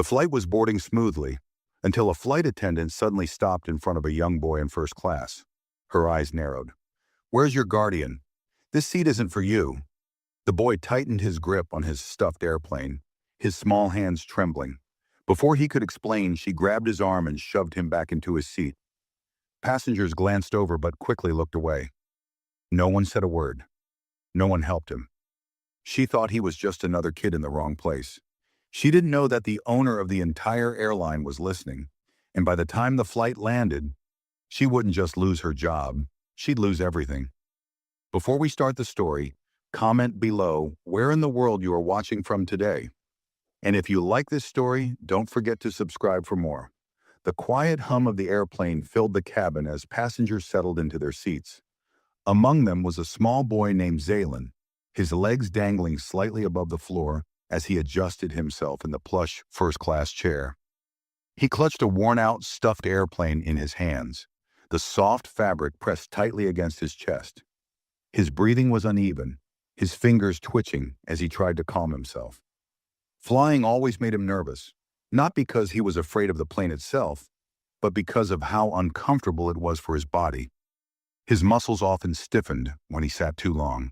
The flight was boarding smoothly until a flight attendant suddenly stopped in front of a young boy in first class. Her eyes narrowed. "Where's your guardian? This seat isn't for you." The boy tightened his grip on his stuffed airplane, his small hands trembling. Before he could explain, she grabbed his arm and shoved him back into his seat. Passengers glanced over but quickly looked away. No one said a word. No one helped him. She thought he was just another kid in the wrong place. She didn't know that the owner of the entire airline was listening, and by the time the flight landed, she wouldn't just lose her job, she'd lose everything. Before we start the story, comment below where in the world you are watching from today. And if you like this story, don't forget to subscribe for more. The quiet hum of the airplane filled the cabin as passengers settled into their seats. Among them was a small boy named Zaylin, his legs dangling slightly above the floor as he adjusted himself in the plush first-class chair. He clutched a worn-out, stuffed airplane in his hands, the soft fabric pressed tightly against his chest. His breathing was uneven, his fingers twitching as he tried to calm himself. Flying always made him nervous, not because he was afraid of the plane itself, but because of how uncomfortable it was for his body. His muscles often stiffened when he sat too long,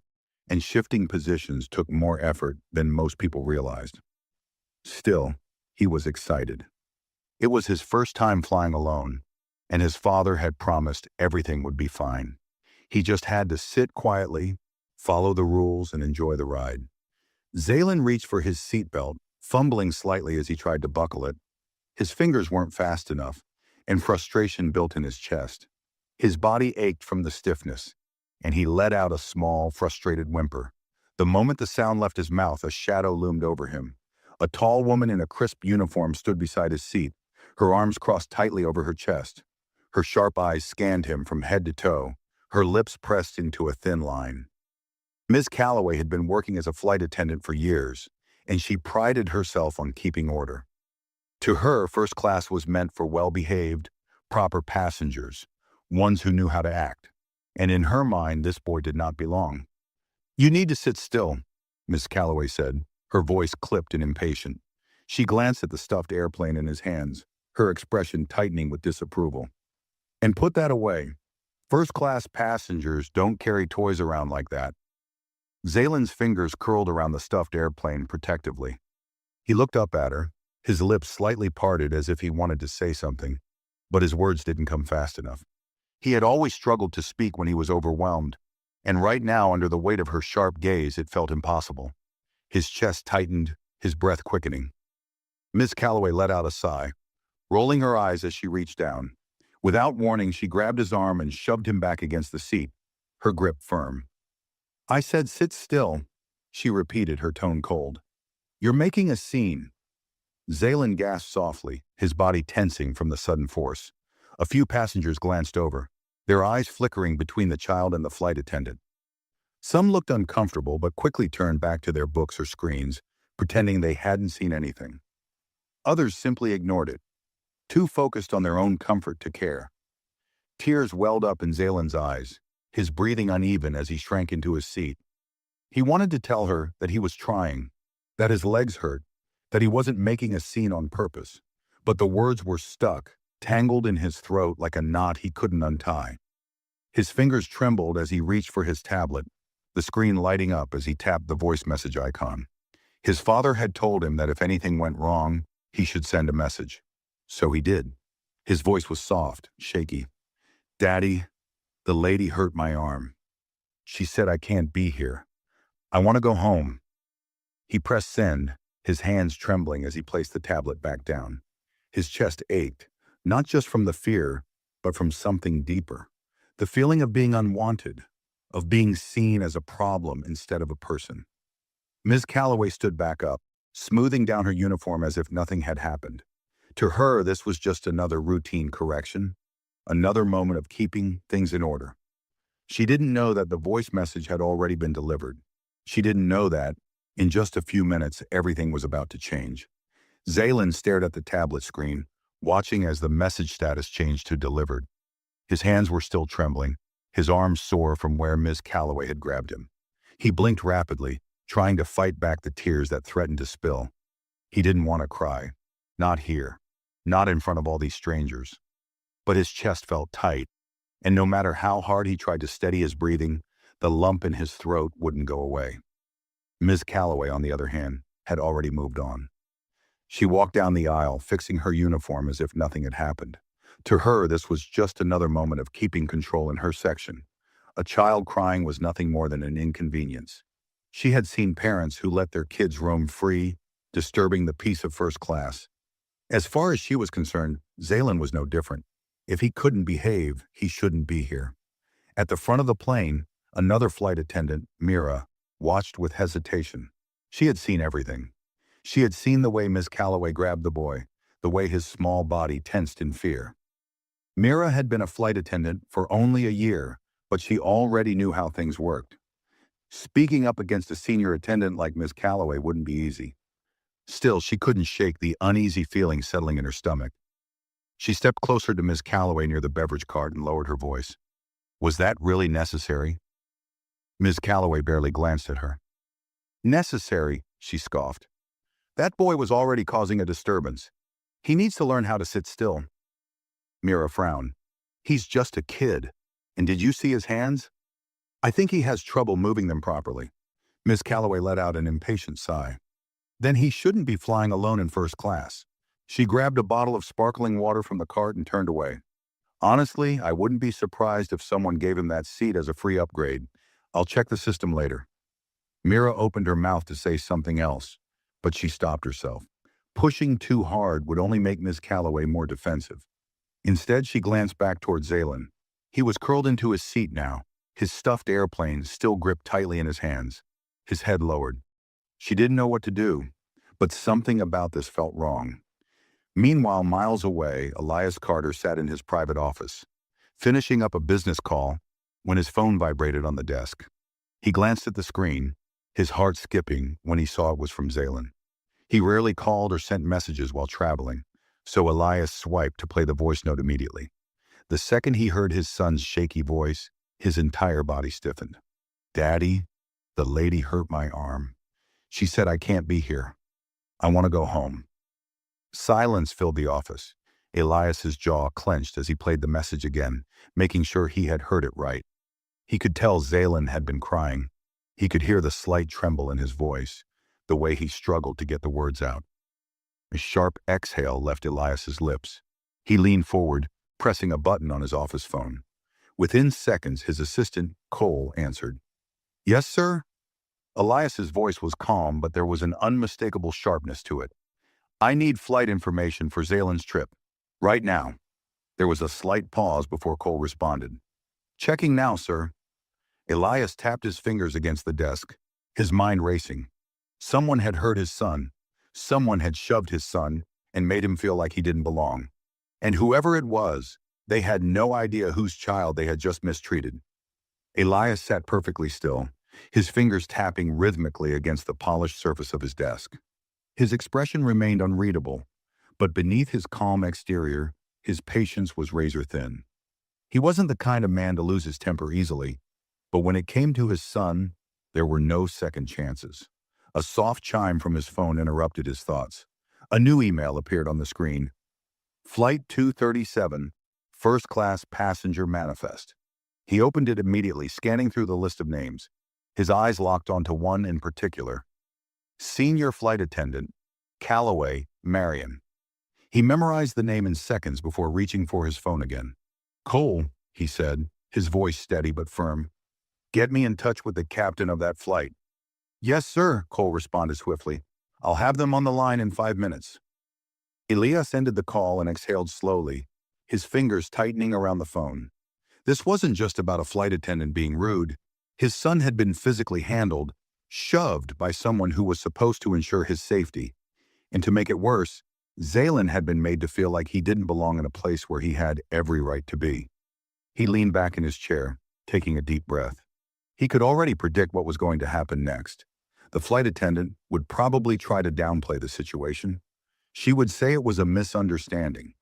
and shifting positions took more effort than most people realized. Still, he was excited. It was his first time flying alone, and his father had promised everything would be fine. He just had to sit quietly, follow the rules, and enjoy the ride. Zaylin reached for his seatbelt, fumbling slightly as he tried to buckle it. His fingers weren't fast enough, and frustration built in his chest. His body ached from the stiffness, and he let out a small, frustrated whimper. The moment the sound left his mouth, a shadow loomed over him. A tall woman in a crisp uniform stood beside his seat, her arms crossed tightly over her chest. Her sharp eyes scanned him from head to toe, her lips pressed into a thin line. Ms. Calloway had been working as a flight attendant for years, and she prided herself on keeping order. To her, first class was meant for well-behaved, proper passengers, ones who knew how to act. And in her mind, this boy did not belong. "You need to sit still," Miss Calloway said, her voice clipped and impatient. She glanced at the stuffed airplane in his hands, her expression tightening with disapproval. "And put that away. First-class passengers don't carry toys around like that." Zaylin's fingers curled around the stuffed airplane protectively. He looked up at her, his lips slightly parted as if he wanted to say something, but his words didn't come fast enough. He had always struggled to speak when he was overwhelmed, and right now, under the weight of her sharp gaze, it felt impossible. His chest tightened, his breath quickening. Miss Calloway let out a sigh, rolling her eyes as she reached down. Without warning, she grabbed his arm and shoved him back against the seat, her grip firm. "I said sit still," she repeated, her tone cold. "You're making a scene." Zaylin gasped softly, his body tensing from the sudden force. A few passengers glanced over, their eyes flickering between the child and the flight attendant. Some looked uncomfortable but quickly turned back to their books or screens, pretending they hadn't seen anything. Others simply ignored it, too focused on their own comfort to care. Tears welled up in Zaylin's eyes, his breathing uneven as he shrank into his seat. He wanted to tell her that he was trying, that his legs hurt, that he wasn't making a scene on purpose, but the words were stuck, tangled in his throat like a knot he couldn't untie. His fingers trembled as he reached for his tablet, the screen lighting up as he tapped the voice message icon. His father had told him that if anything went wrong, he should send a message. So he did. His voice was soft, shaky. "Daddy, the lady hurt my arm. She said I can't be here. I want to go home." He pressed send, his hands trembling as he placed the tablet back down. His chest ached, not just from the fear, but from something deeper. The feeling of being unwanted, of being seen as a problem instead of a person. Ms. Calloway stood back up, smoothing down her uniform as if nothing had happened. To her, this was just another routine correction, another moment of keeping things in order. She didn't know that the voice message had already been delivered. She didn't know that, in just a few minutes, everything was about to change. Zaylin stared at the tablet screen, watching as the message status changed to delivered. His hands were still trembling, his arms sore from where Ms. Calloway had grabbed him. He blinked rapidly, trying to fight back the tears that threatened to spill. He didn't want to cry. Not here. Not in front of all these strangers. But his chest felt tight, and no matter how hard he tried to steady his breathing, the lump in his throat wouldn't go away. Ms. Calloway, on the other hand, had already moved on. She walked down the aisle, fixing her uniform as if nothing had happened. To her, this was just another moment of keeping control in her section. A child crying was nothing more than an inconvenience. She had seen parents who let their kids roam free, disturbing the peace of first class. As far as she was concerned, Zalen was no different. If he couldn't behave, he shouldn't be here. At the front of the plane, another flight attendant, Mira, watched with hesitation. She had seen everything. She had seen the way Miss Calloway grabbed the boy, the way his small body tensed in fear. Mira had been a flight attendant for only a year, but she already knew how things worked. Speaking up against a senior attendant like Miss Calloway wouldn't be easy. Still, she couldn't shake the uneasy feeling settling in her stomach. She stepped closer to Miss Calloway near the beverage cart and lowered her voice. Was that really necessary? Miss Calloway barely glanced at her. Necessary, she scoffed. That boy was already causing a disturbance. He needs to learn how to sit still. Mira frowned. He's just a kid. And did you see his hands? I think he has trouble moving them properly. Miss Calloway let out an impatient sigh. Then he shouldn't be flying alone in first class. She grabbed a bottle of sparkling water from the cart and turned away. Honestly, I wouldn't be surprised if someone gave him that seat as a free upgrade. I'll check the system later. Mira opened her mouth to say something else, but she stopped herself. Pushing too hard would only make Miss Calloway more defensive. Instead, she glanced back toward Zalen. He was curled into his seat now, his stuffed airplane still gripped tightly in his hands, his head lowered. She didn't know what to do, but something about this felt wrong. Meanwhile, miles away, Elias Carter sat in his private office, finishing up a business call when his phone vibrated on the desk. He glanced at the screen, his heart skipping when he saw it was from Zalen. He rarely called or sent messages while traveling, so Elias swiped to play the voice note immediately. The second he heard his son's shaky voice, his entire body stiffened. Daddy, the lady hurt my arm. She said I can't be here. I want to go home. Silence filled the office. Elias's jaw clenched as he played the message again, making sure he had heard it right. He could tell Zalen had been crying. He could hear the slight tremble in his voice, the way he struggled to get the words out. A sharp exhale left Elias's lips. He leaned forward, pressing a button on his office phone. Within seconds, his assistant, Cole, answered. Yes, sir? Elias's voice was calm, but there was an unmistakable sharpness to it. I need flight information for Zalen's trip. Right now. There was a slight pause before Cole responded. Checking now, sir. Elias tapped his fingers against the desk, his mind racing. Someone had hurt his son. Someone had shoved his son and made him feel like he didn't belong. And whoever it was, they had no idea whose child they had just mistreated. Elias sat perfectly still, his fingers tapping rhythmically against the polished surface of his desk. His expression remained unreadable, but beneath his calm exterior, his patience was razor-thin. He wasn't the kind of man to lose his temper easily, but when it came to his son, there were no second chances. A soft chime from his phone interrupted his thoughts. A new email appeared on the screen. Flight 237, First Class Passenger Manifest. He opened it immediately, scanning through the list of names. His eyes locked onto one in particular. Senior Flight Attendant, Calloway, Marion. He memorized the name in seconds before reaching for his phone again. Cole, he said, his voice steady but firm. Get me in touch with the captain of that flight. Yes, sir, Cole responded swiftly. I'll have them on the line in 5 minutes. Elias ended the call and exhaled slowly, his fingers tightening around the phone. This wasn't just about a flight attendant being rude. His son had been physically handled, shoved by someone who was supposed to ensure his safety. And to make it worse, Zalen had been made to feel like he didn't belong in a place where he had every right to be. He leaned back in his chair, taking a deep breath. He could already predict what was going to happen next. The flight attendant would probably try to downplay the situation. She would say it was a misunderstanding,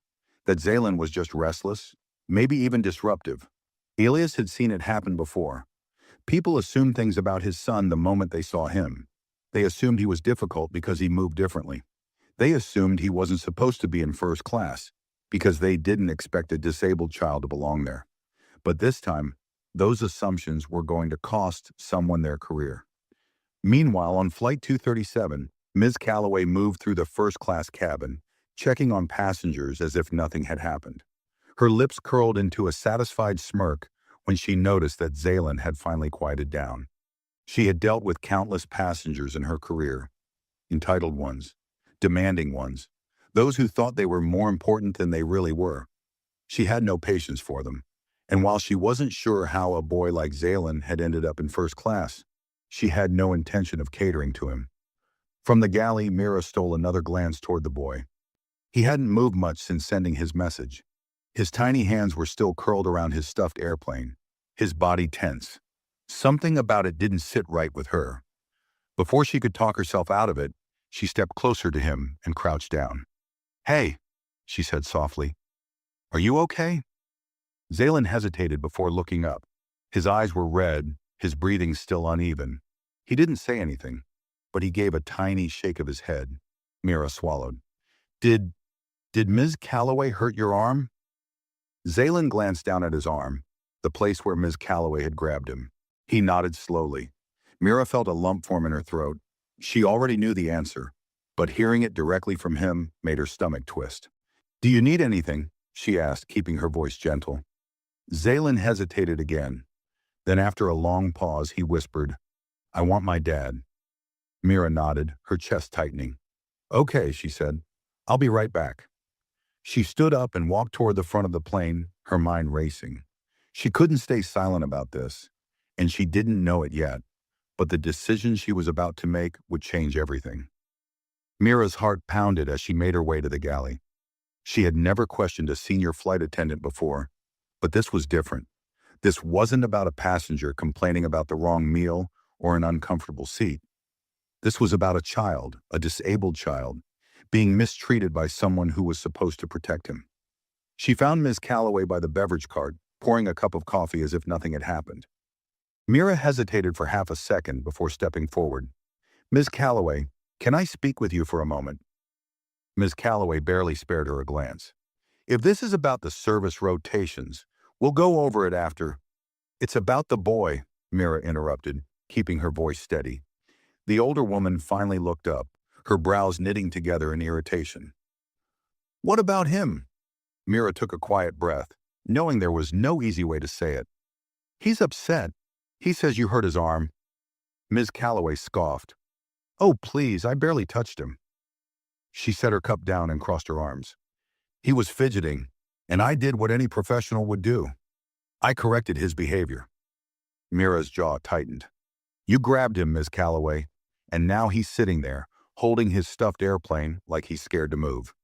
that Zalen was just restless, maybe even disruptive. Elias had seen it happen before. People assumed things about his son the moment they saw him. They assumed he was difficult because he moved differently. They assumed he wasn't supposed to be in first class because they didn't expect a disabled child to belong there. But this time, those assumptions were going to cost someone their career. Meanwhile, on Flight 237, Ms. Calloway moved through the first-class cabin, checking on passengers as if nothing had happened. Her lips curled into a satisfied smirk when she noticed that Zaylin had finally quieted down. She had dealt with countless passengers in her career, entitled ones, demanding ones, those who thought they were more important than they really were. She had no patience for them, and while she wasn't sure how a boy like Zaylin had ended up in first class, she had no intention of catering to him. From the galley, Mira stole another glance toward the boy. He hadn't moved much since sending his message. His tiny hands were still curled around his stuffed airplane, his body tense. Something about it didn't sit right with her. Before she could talk herself out of it, she stepped closer to him and crouched down. "Hey," she said softly. "Are you okay?" Zaylin hesitated before looking up. His eyes were red, his breathing still uneven. He didn't say anything, but he gave a tiny shake of his head. Mira swallowed. Did Ms. Calloway hurt your arm?" Zaylin glanced down at his arm, the place where Ms. Calloway had grabbed him. He nodded slowly. Mira felt a lump form in her throat. She already knew the answer, but hearing it directly from him made her stomach twist. "Do you need anything?" she asked, keeping her voice gentle. Zaylin hesitated again. Then after a long pause, he whispered, "I want my dad." Mira nodded, her chest tightening. "Okay," she said. "I'll be right back." She stood up and walked toward the front of the plane, her mind racing. She couldn't stay silent about this, and she didn't know it yet, but the decision she was about to make would change everything. Mira's heart pounded as she made her way to the galley. She had never questioned a senior flight attendant before, but this was different. This wasn't about a passenger complaining about the wrong meal or an uncomfortable seat. This was about a child, a disabled child, being mistreated by someone who was supposed to protect him. She found Ms. Calloway by the beverage cart, pouring a cup of coffee as if nothing had happened. Mira hesitated for half a second before stepping forward. "Ms. Calloway, can I speak with you for a moment?" Ms. Calloway barely spared her a glance. "If this is about the service rotations, we'll go over it after." "It's about the boy," Mira interrupted, keeping her voice steady. The older woman finally looked up, her brows knitting together in irritation. "What about him?" Mira took a quiet breath, knowing there was no easy way to say it. "He's upset. He says you hurt his arm." Ms. Calloway scoffed. "Oh, please, I barely touched him." She set her cup down and crossed her arms. "He was fidgeting, and I did what any professional would do. I corrected his behavior." Mira's jaw tightened. "You grabbed him, Ms. Calloway, and now he's sitting there, holding his stuffed airplane like he's scared to move."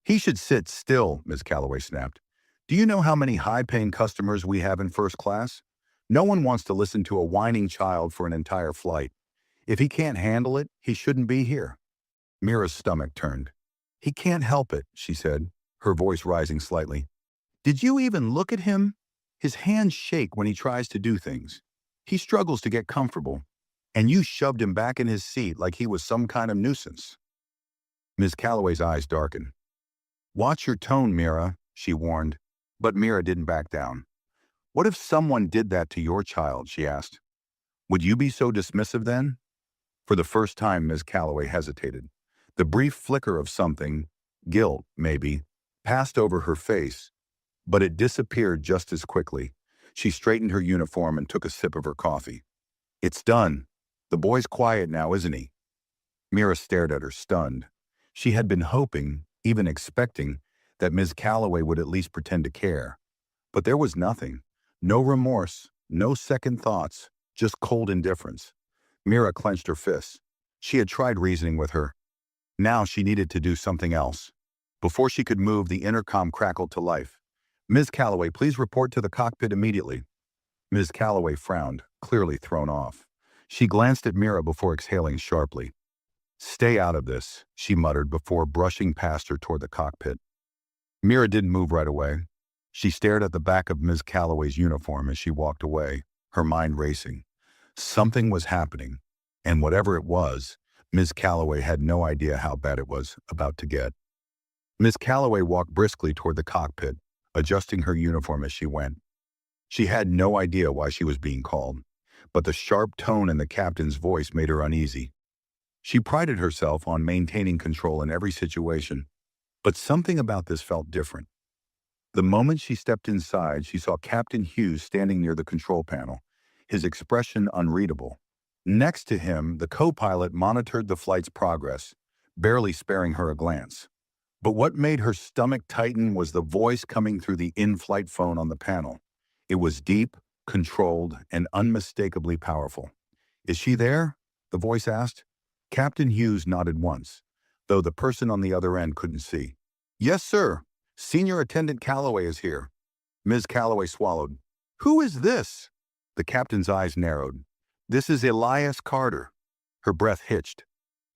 "He should sit still," Ms. Calloway snapped. "Do you know how many high-paying customers we have in first class? No one wants to listen to a whining child for an entire flight. If he can't handle it, he shouldn't be here." Mira's stomach turned. "He can't help it," she said, her voice rising slightly. "Did you even look at him? His hands shake when he tries to do things. He struggles to get comfortable, and you shoved him back in his seat like he was some kind of nuisance." Ms. Calloway's eyes darkened. "Watch your tone, Mira," she warned, but Mira didn't back down. "What if someone did that to your child?" she asked. "Would you be so dismissive then?" For the first time, Ms. Calloway hesitated. The brief flicker of something, guilt, maybe, passed over her face, but it disappeared just as quickly. She straightened her uniform and took a sip of her coffee. "It's done. The boy's quiet now, isn't he?" Mira stared at her, stunned. She had been hoping, even expecting, that Ms. Calloway would at least pretend to care. But there was nothing. No remorse, no second thoughts, just cold indifference. Mira clenched her fists. She had tried reasoning with her. Now she needed to do something else. Before she could move, the intercom crackled to life. "Ms. Calloway, please report to the cockpit immediately." Ms. Calloway frowned, clearly thrown off. She glanced at Mira before exhaling sharply. "Stay out of this," she muttered before brushing past her toward the cockpit. Mira didn't move right away. She stared at the back of Ms. Calloway's uniform as she walked away, her mind racing. Something was happening, and whatever it was, Ms. Calloway had no idea how bad it was about to get. Miss Calloway walked briskly toward the cockpit, adjusting her uniform as she went. She had no idea why she was being called, but the sharp tone in the captain's voice made her uneasy. She prided herself on maintaining control in every situation, but something about this felt different. The moment she stepped inside, she saw Captain Hughes standing near the control panel, his expression unreadable. Next to him, the co-pilot monitored the flight's progress, barely sparing her a glance. But what made her stomach tighten was the voice coming through the in-flight phone on the panel. It was deep, controlled, and unmistakably powerful. "Is she there?" the voice asked. Captain Hughes nodded once, though the person on the other end couldn't see. "Yes, sir. Senior Attendant Calloway is here." Ms. Calloway swallowed. "Who is this?" The captain's eyes narrowed. "This is Elias Carter." Her breath hitched.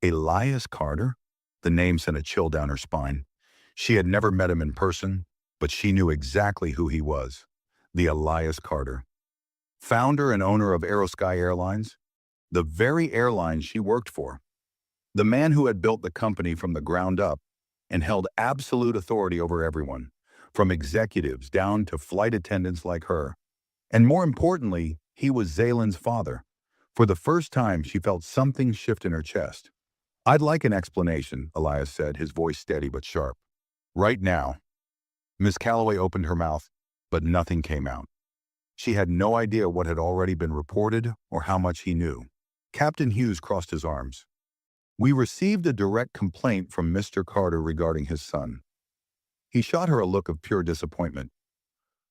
Elias Carter? The name sent a chill down her spine. She had never met him in person, but she knew exactly who he was. The Elias Carter. Founder and owner of Aerosky Airlines, the very airline she worked for. The man who had built the company from the ground up and held absolute authority over everyone, from executives down to flight attendants like her. And more importantly, he was Zaylen's father. For the first time, she felt something shift in her chest. "I'd like an explanation," Elias said, his voice steady but sharp. "Right now." Miss Calloway opened her mouth, but nothing came out. She had no idea what had already been reported or how much he knew. Captain Hughes crossed his arms. "We received a direct complaint from Mr. Carter regarding his son." He shot her a look of pure disappointment.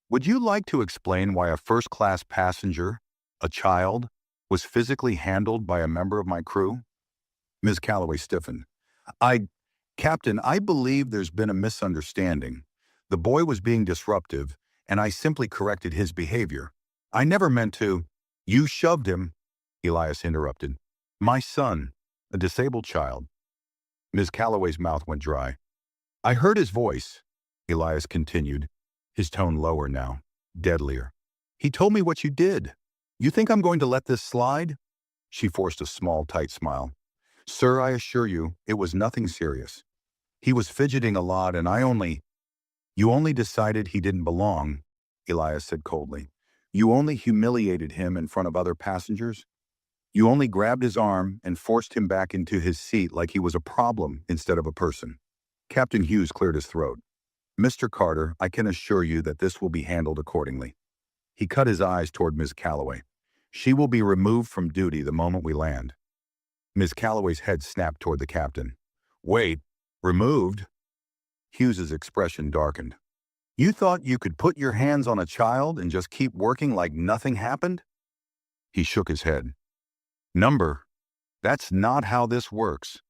"Would you like to explain why a first-class passenger, a child, was physically handled by a member of my crew?" Ms. Calloway stiffened. Captain, I believe there's been a misunderstanding. The boy was being disruptive, and I simply corrected his behavior. I never meant to." "You shoved him," Elias interrupted. "My son, a disabled child." Ms. Calloway's mouth went dry. "I heard his voice," Elias continued, his tone lower now, deadlier. "He told me what you did. You think I'm going to let this slide?" She forced a small, tight smile. "Sir, I assure you, it was nothing serious. He was fidgeting a lot and You only decided he didn't belong," Elias said coldly. "You only humiliated him in front of other passengers. You only grabbed his arm and forced him back into his seat like he was a problem instead of a person." Captain Hughes cleared his throat. "Mr. Carter, I can assure you that this will be handled accordingly." He cut his eyes toward Ms. Calloway. "She will be removed from duty the moment we land." Ms. Calloway's head snapped toward the captain. "Wait, removed?" Hughes's expression darkened. "You thought you could put your hands on a child and just keep working like nothing happened?" He shook his head. "That's not how this works."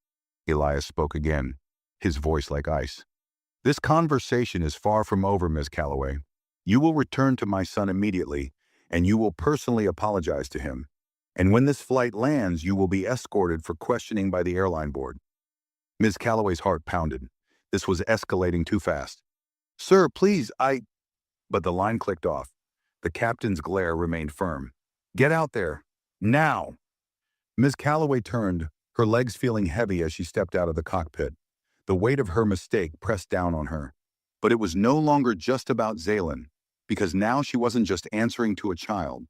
Elias spoke again, his voice like ice. "This conversation is far from over, Ms. Calloway. You will return to my son immediately, and you will personally apologize to him. And when this flight lands, you will be escorted for questioning by the airline board." Ms. Calloway's heart pounded. This was escalating too fast. "Sir, please, But the line clicked off. The captain's glare remained firm. "Get out there. Now!" Ms. Calloway turned, her legs feeling heavy as she stepped out of the cockpit. The weight of her mistake pressed down on her. But it was no longer just about Zaylen, because now she wasn't just answering to a child.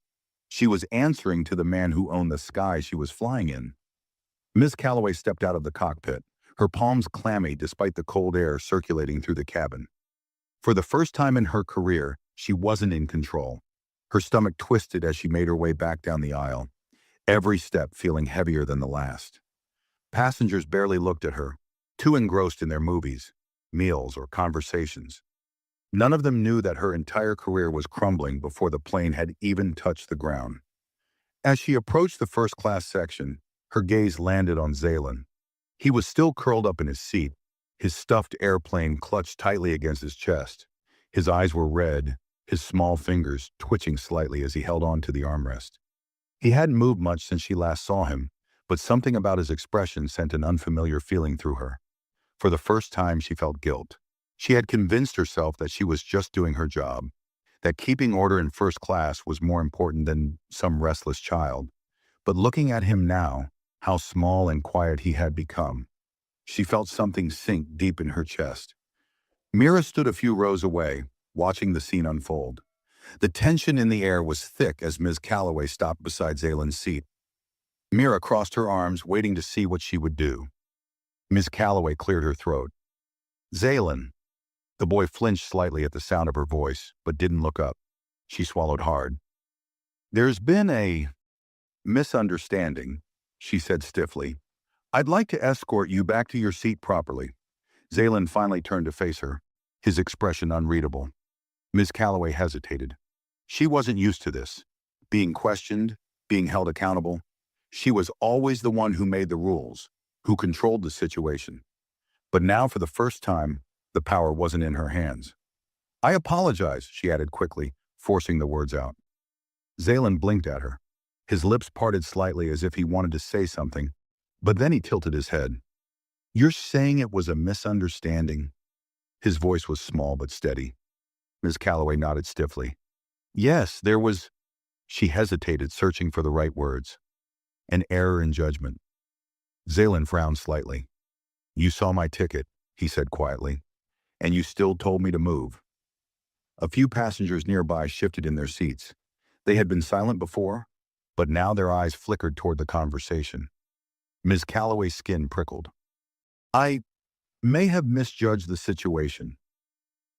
She was answering to the man who owned the sky she was flying in. Ms. Calloway stepped out of the cockpit, her palms clammy despite the cold air circulating through the cabin. For the first time in her career, she wasn't in control. Her stomach twisted as she made her way back down the aisle, every step feeling heavier than the last. Passengers barely looked at her, too engrossed in their movies, meals, or conversations. None of them knew that her entire career was crumbling before the plane had even touched the ground. As she approached the first-class section, her gaze landed on Zaylen. He was still curled up in his seat, his stuffed airplane clutched tightly against his chest. His eyes were red, his small fingers twitching slightly as he held on to the armrest. He hadn't moved much since she last saw him, but something about his expression sent an unfamiliar feeling through her. For the first time, she felt guilt. She had convinced herself that she was just doing her job, that keeping order in first class was more important than some restless child. But looking at him now, how small and quiet he had become. She felt something sink deep in her chest. Mira stood a few rows away, watching the scene unfold. The tension in the air was thick as Ms. Calloway stopped beside Zaylen's seat. Mira crossed her arms, waiting to see what she would do. Ms. Calloway cleared her throat. "Zaylen." The boy flinched slightly at the sound of her voice, but didn't look up. She swallowed hard. "There's been a misunderstanding," she said stiffly. "I'd like to escort you back to your seat properly." Zaylen finally turned to face her, his expression unreadable. Ms. Calloway hesitated. She wasn't used to this. Being questioned, being held accountable. She was always the one who made the rules, who controlled the situation. But now, for the first time, the power wasn't in her hands. "I apologize," she added quickly, forcing the words out. Zaylen blinked at her. His lips parted slightly as if he wanted to say something, but then he tilted his head. "You're saying it was a misunderstanding?" His voice was small but steady. Ms. Calloway nodded stiffly. "Yes, there was—" She hesitated, searching for the right words. "An error in judgment." Zaylen frowned slightly. "You saw my ticket," he said quietly, "and you still told me to move." A few passengers nearby shifted in their seats. They had been silent before, but now their eyes flickered toward the conversation. Ms. Calloway's skin prickled. "I may have misjudged the situation."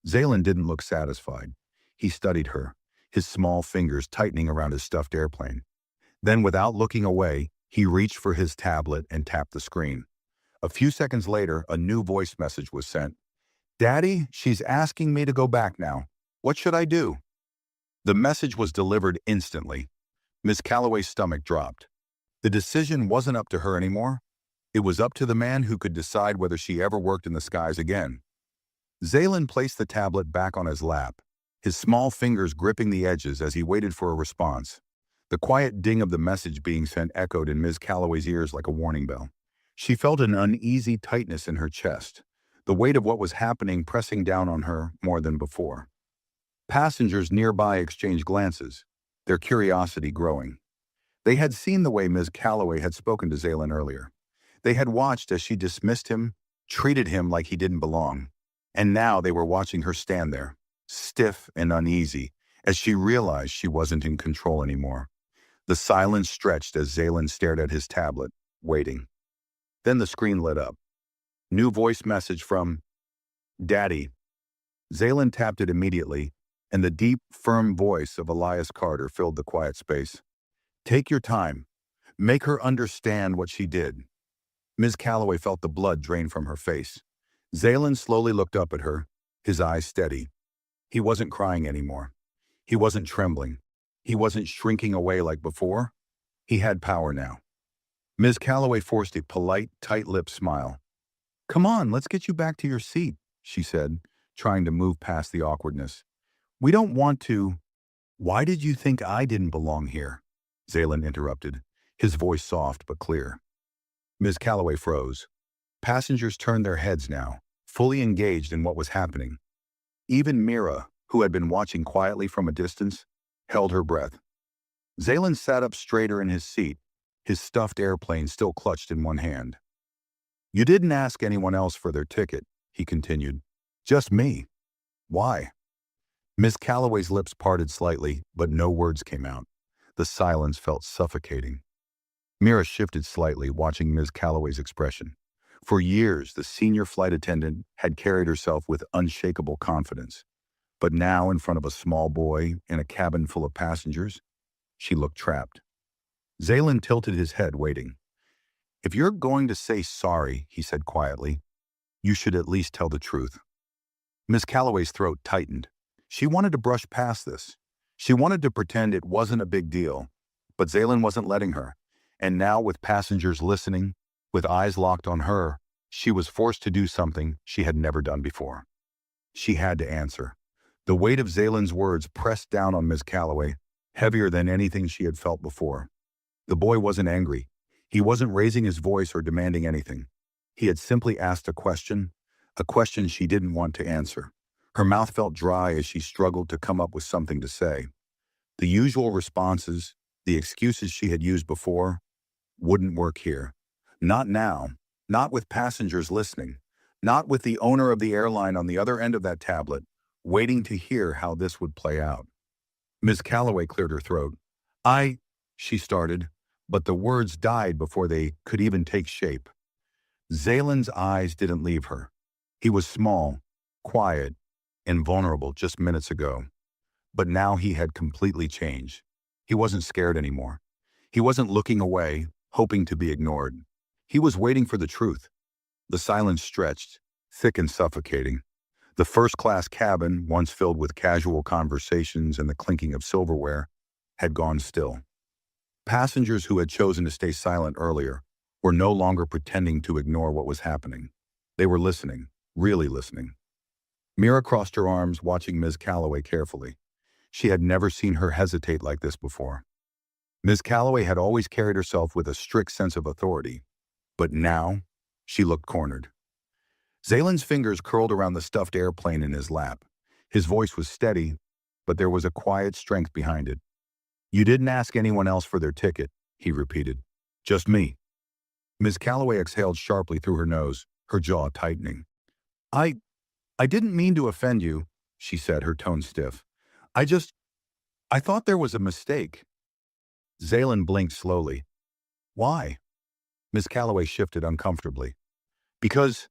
Zaylen didn't look satisfied. He studied her, his small fingers tightening around his stuffed airplane. Then, without looking away, he reached for his tablet and tapped the screen. A few seconds later, a new voice message was sent. "Daddy, she's asking me to go back now. What should I do?" The message was delivered instantly. Miss Calloway's stomach dropped. The decision wasn't up to her anymore. It was up to the man who could decide whether she ever worked in the skies again. Zaylen placed the tablet back on his lap, his small fingers gripping the edges as he waited for a response. The quiet ding of the message being sent echoed in Ms. Calloway's ears like a warning bell. She felt an uneasy tightness in her chest, the weight of what was happening pressing down on her more than before. Passengers nearby exchanged glances, their curiosity growing. They had seen the way Ms. Calloway had spoken to Zaylen earlier. They had watched as she dismissed him, treated him like he didn't belong. And now they were watching her stand there, stiff and uneasy, as she realized she wasn't in control anymore. The silence stretched as Zaylen stared at his tablet, waiting. Then the screen lit up. New voice message from Daddy. Zaylen tapped it immediately, and the deep, firm voice of Elias Carter filled the quiet space. "Take your time. Make her understand what she did." Ms. Calloway felt the blood drain from her face. Zaylen slowly looked up at her, his eyes steady. He wasn't crying anymore. He wasn't trembling. He wasn't shrinking away like before. He had power now. Ms. Calloway forced a polite, tight-lipped smile. "Come on, let's get you back to your seat," she said, trying to move past the awkwardness. "We don't want to—" "Why did you think I didn't belong here?" Zaylen interrupted, his voice soft but clear. Ms. Calloway froze. Passengers turned their heads now, fully engaged in what was happening. Even Mira, who had been watching quietly from a distance, held her breath. Zaylen sat up straighter in his seat, his stuffed airplane still clutched in one hand. "You didn't ask anyone else for their ticket," he continued. "Just me. Why?" Miss Calloway's lips parted slightly, but no words came out. The silence felt suffocating. Mira shifted slightly, watching Ms. Calloway's expression. For years, the senior flight attendant had carried herself with unshakable confidence. But now, in front of a small boy in a cabin full of passengers, she looked trapped. Zaylen tilted his head, waiting. "If you're going to say sorry," he said quietly, "you should at least tell the truth." Miss Calloway's throat tightened. She wanted to brush past this. She wanted to pretend it wasn't a big deal. But Zaylen wasn't letting her. And now, with passengers listening, with eyes locked on her, she was forced to do something she had never done before. She had to answer. The weight of Zaylen's words pressed down on Miss Calloway, heavier than anything she had felt before. The boy wasn't angry. He wasn't raising his voice or demanding anything. He had simply asked a question she didn't want to answer. Her mouth felt dry as she struggled to come up with something to say. The usual responses, the excuses she had used before, wouldn't work here. Not now. Not with passengers listening. Not with the owner of the airline on the other end of that tablet, waiting to hear how this would play out. Miss Calloway cleared her throat. She started, but the words died before they could even take shape. Zalen's eyes didn't leave her. He was small, quiet, and vulnerable just minutes ago. But now he had completely changed. He wasn't scared anymore. He wasn't looking away, hoping to be ignored. He was waiting for the truth. The silence stretched, thick and suffocating. The first-class cabin, once filled with casual conversations and the clinking of silverware, had gone still. Passengers who had chosen to stay silent earlier were no longer pretending to ignore what was happening. They were listening, really listening. Mira crossed her arms, watching Ms. Calloway carefully. She had never seen her hesitate like this before. Ms. Calloway had always carried herself with a strict sense of authority, but now she looked cornered. Zalen's fingers curled around the stuffed airplane in his lap. His voice was steady, but there was a quiet strength behind it. "You didn't ask anyone else for their ticket," he repeated. "Just me." Ms. Calloway exhaled sharply through her nose, her jaw tightening. I didn't mean to offend you," she said, her tone stiff. I thought there was a mistake." Zalen blinked slowly. "Why?" Miss Calloway shifted uncomfortably. "Because—"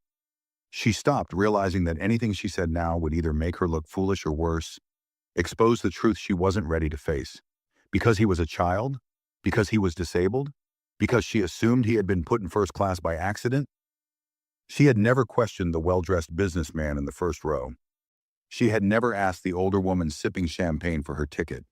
She stopped, realizing that anything she said now would either make her look foolish or worse, expose the truth she wasn't ready to face. Because he was a child? Because he was disabled? Because she assumed he had been put in first class by accident? She had never questioned the well-dressed businessman in the first row. She had never asked the older woman sipping champagne for her ticket.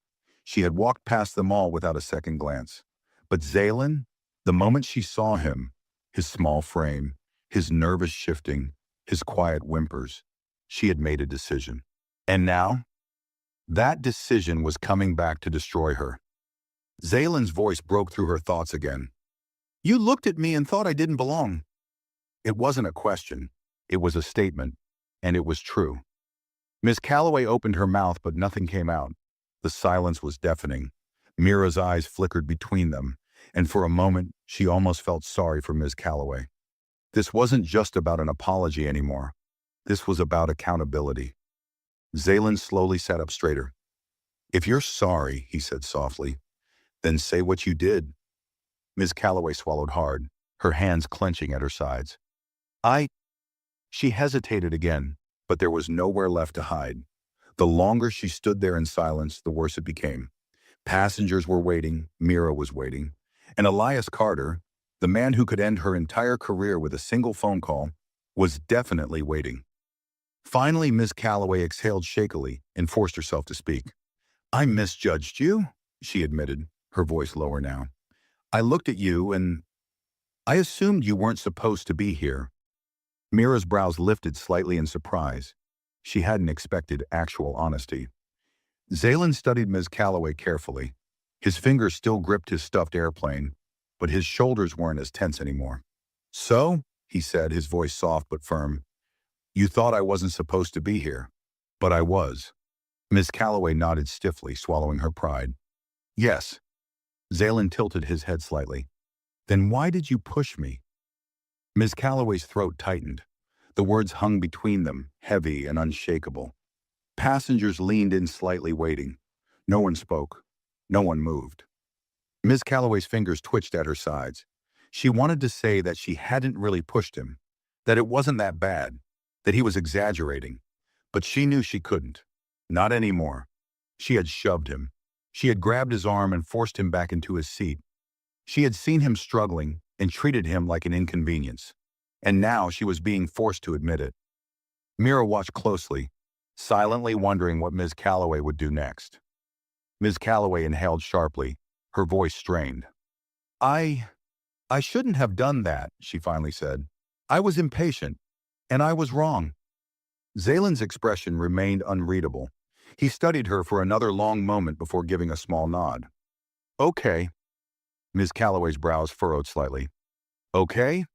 She had walked past them all without a second glance. But Zalen, the moment she saw him, his small frame, his nervous shifting, his quiet whimpers, she had made a decision. And now, that decision was coming back to destroy her. Zalen's voice broke through her thoughts again. "You looked at me and thought I didn't belong." It wasn't a question. It was a statement, and it was true. Miss Calloway opened her mouth, but nothing came out. The silence was deafening. Mira's eyes flickered between them, and for a moment, she almost felt sorry for Miss Calloway. This wasn't just about an apology anymore. This was about accountability. Zalen slowly sat up straighter. "If you're sorry," he said softly, "then say what you did." Miss Calloway swallowed hard, her hands clenching at her sides. She hesitated again, but there was nowhere left to hide. The longer she stood there in silence, the worse it became. Passengers were waiting, Mira was waiting, and Elias Carter, the man who could end her entire career with a single phone call, was definitely waiting. Finally, Miss Calloway exhaled shakily and forced herself to speak. "I misjudged you," she admitted, her voice lower now. "I looked at you and I assumed you weren't supposed to be here." Mira's brows lifted slightly in surprise. She hadn't expected actual honesty. Zalen studied Ms. Calloway carefully. His fingers still gripped his stuffed airplane, but his shoulders weren't as tense anymore. "So," he said, his voice soft but firm, "you thought I wasn't supposed to be here, but I was." Ms. Calloway nodded stiffly, swallowing her pride. "Yes." Zalen tilted his head slightly. "Then why did you push me?" Ms. Calloway's throat tightened. The words hung between them, heavy and unshakable. Passengers leaned in slightly, waiting. No one spoke. No one moved. Ms. Calloway's fingers twitched at her sides. She wanted to say that she hadn't really pushed him, that it wasn't that bad, that he was exaggerating. But she knew she couldn't. Not anymore. She had shoved him. She had grabbed his arm and forced him back into his seat. She had seen him struggling and treated him like an inconvenience. And now she was being forced to admit it. Mira watched closely, silently wondering what Ms. Calloway would do next. Ms. Calloway inhaled sharply, her voice strained. I shouldn't have done that," she finally said. "I was impatient, and I was wrong." Zalen's expression remained unreadable. He studied her for another long moment before giving a small nod. "Okay." Ms. Calloway's brows furrowed slightly. "Okay?"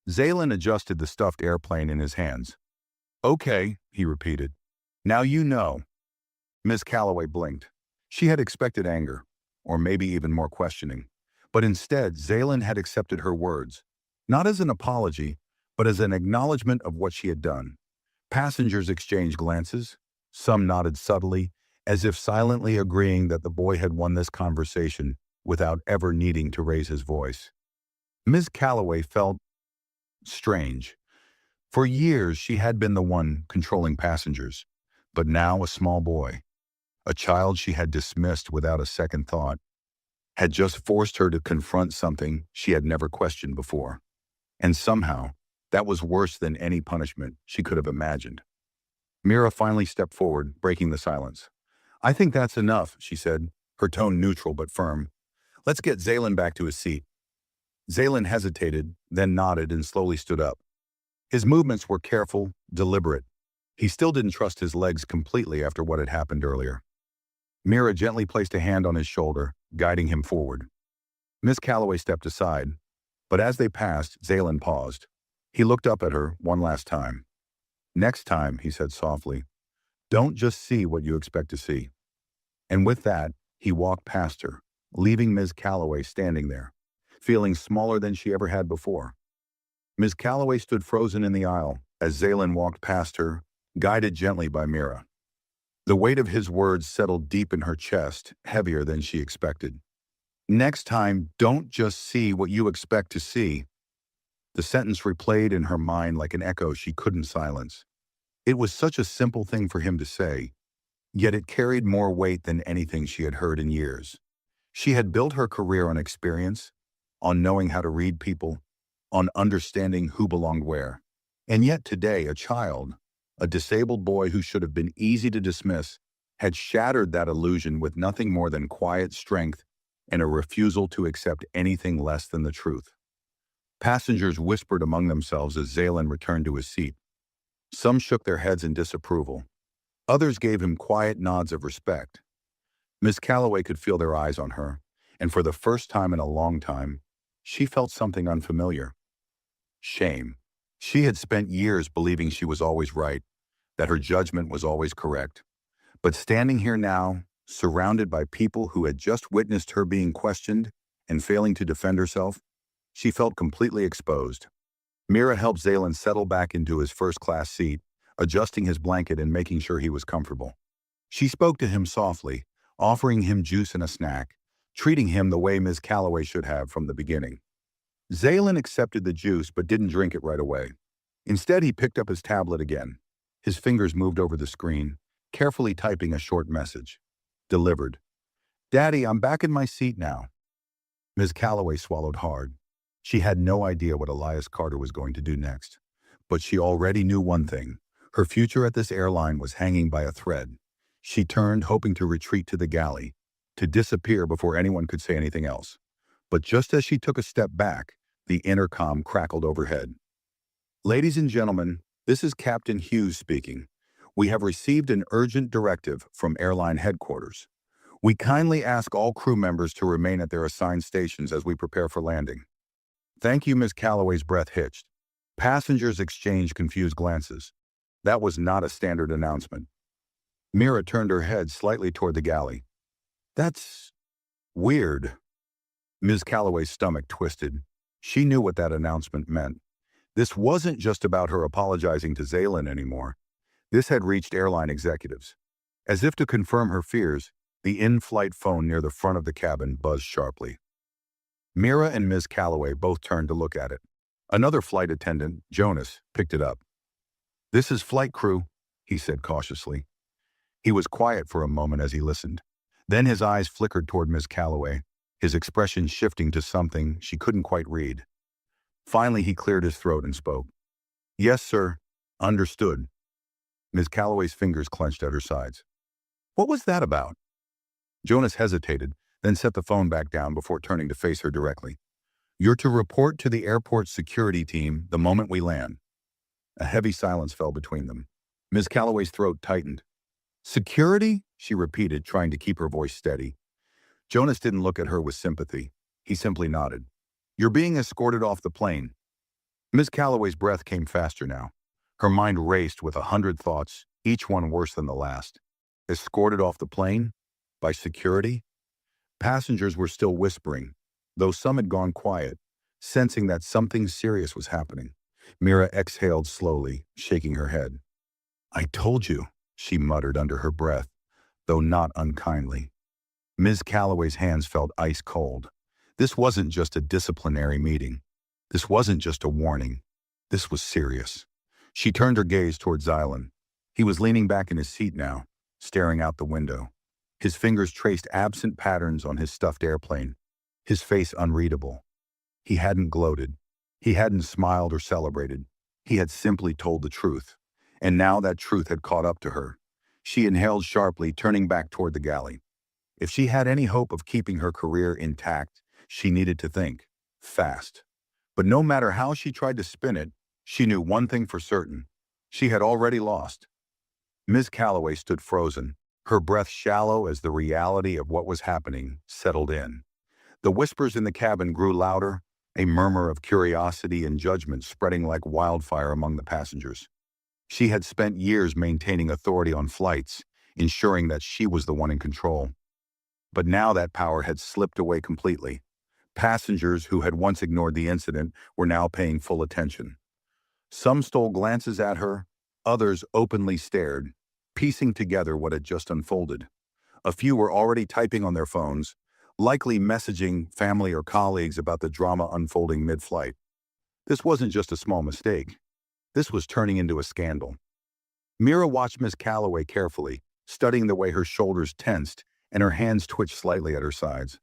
Zalen adjusted the stuffed airplane in his hands. "Okay," he repeated. "Now you know." Ms. Calloway blinked. She had expected anger, or maybe even more questioning. But instead, Zalen had accepted her words, not as an apology, but as an acknowledgement of what she had done. Passengers exchanged glances. Some nodded subtly, as if silently agreeing that the boy had won this conversation without ever needing to raise his voice. Ms. Calloway felt strange. For years, she had been the one controlling passengers, but now a small boy, a child she had dismissed without a second thought, had just forced her to confront something she had never questioned before. And somehow, that was worse than any punishment she could have imagined. Mira finally stepped forward, breaking the silence. "I think that's enough," she said, her tone neutral but firm. "Let's get Zaylen back to his seat." Zaylen hesitated, then nodded and slowly stood up. His movements were careful, deliberate. He still didn't trust his legs completely after what had happened earlier. Mira gently placed a hand on his shoulder, guiding him forward. Miss Calloway stepped aside, but as they passed, Zaylen paused. He looked up at her one last time. "Next time," he said softly, "don't just see what you expect to see." And with that, he walked past her, leaving Ms. Calloway standing there, feeling smaller than she ever had before. Ms. Calloway stood frozen in the aisle as Zaylen walked past her, guided gently by Mira. The weight of his words settled deep in her chest, heavier than she expected. "Next time, don't just see what you expect to see." The sentence replayed in her mind like an echo she couldn't silence. It was such a simple thing for him to say, yet it carried more weight than anything she had heard in years. She had built her career on experience, on knowing how to read people, on understanding who belonged where. And yet today, a child, a disabled boy who should have been easy to dismiss, had shattered that illusion with nothing more than quiet strength and a refusal to accept anything less than the truth. Passengers whispered among themselves as Zaylen returned to his seat. Some shook their heads in disapproval. Others gave him quiet nods of respect. Miss Calloway could feel their eyes on her, and for the first time in a long time, she felt something unfamiliar. Shame. She had spent years believing she was always right, that her judgment was always correct. But standing here now, surrounded by people who had just witnessed her being questioned and failing to defend herself, she felt completely exposed. Mira helped Zaylen settle back into his first-class seat, adjusting his blanket and making sure he was comfortable. She spoke to him softly, offering him juice and a snack, treating him the way Ms. Calloway should have from the beginning. Zaylen accepted the juice but didn't drink it right away. Instead, he picked up his tablet again. His fingers moved over the screen, carefully typing a short message. Delivered. "Daddy, I'm back in my seat now." Ms. Calloway swallowed hard. She had no idea what Elias Carter was going to do next. But she already knew one thing. Her future at this airline was hanging by a thread. She turned, hoping to retreat to the galley, to disappear before anyone could say anything else. But just as she took a step back, the intercom crackled overhead. "Ladies and gentlemen, this is Captain Hughes speaking. We have received an urgent directive from airline headquarters. We kindly ask all crew members to remain at their assigned stations as we prepare for landing." "Thank you," Ms. Calloway's breath hitched. Passengers exchanged confused glances. That was not a standard announcement. Mira turned her head slightly toward the galley. "That's weird." Ms. Calloway's stomach twisted. She knew what that announcement meant. This wasn't just about her apologizing to Zaylen anymore. This had reached airline executives. As if to confirm her fears, the in-flight phone near the front of the cabin buzzed sharply. Mira and Ms. Calloway both turned to look at it. Another flight attendant, Jonas, picked it up. "This is flight crew," he said cautiously. He was quiet for a moment as he listened. Then his eyes flickered toward Ms. Calloway, his expression shifting to something she couldn't quite read. Finally, he cleared his throat and spoke. "Yes, sir. Understood." Ms. Calloway's fingers clenched at her sides. "What was that about?" Jonas hesitated, then set the phone back down before turning to face her directly. "You're to report to the airport security team the moment we land." A heavy silence fell between them. Ms. Calloway's throat tightened. "Security?" she repeated, trying to keep her voice steady. Jonas didn't look at her with sympathy. He simply nodded. "You're being escorted off the plane." Ms. Calloway's breath came faster now. Her mind raced with 100 thoughts, each one worse than the last. Escorted off the plane? By security? Passengers were still whispering. Though some had gone quiet, sensing that something serious was happening. Mira exhaled slowly, shaking her head. "I told you," she muttered under her breath, though not unkindly. Ms. Calloway's hands felt ice cold. This wasn't just a disciplinary meeting. This wasn't just a warning. This was serious. She turned her gaze toward Xylan. He was leaning back in his seat now, staring out the window. His fingers traced absent patterns on his stuffed airplane, his face unreadable. He hadn't gloated. He hadn't smiled or celebrated. He had simply told the truth. And now that truth had caught up to her. She inhaled sharply, turning back toward the galley. If she had any hope of keeping her career intact, she needed to think fast. But no matter how she tried to spin it, she knew one thing for certain. She had already lost. Ms. Calloway stood frozen, her breath shallow as the reality of what was happening settled in. The whispers in the cabin grew louder, a murmur of curiosity and judgment spreading like wildfire among the passengers. She had spent years maintaining authority on flights, ensuring that she was the one in control. But now that power had slipped away completely. Passengers who had once ignored the incident were now paying full attention. Some stole glances at her, others openly stared, piecing together what had just unfolded. A few were already typing on their phones, likely messaging family or colleagues about the drama unfolding mid-flight. This wasn't just a small mistake. This was turning into a scandal. Mira watched Miss Calloway carefully, studying the way her shoulders tensed and her hands twitched slightly at her sides.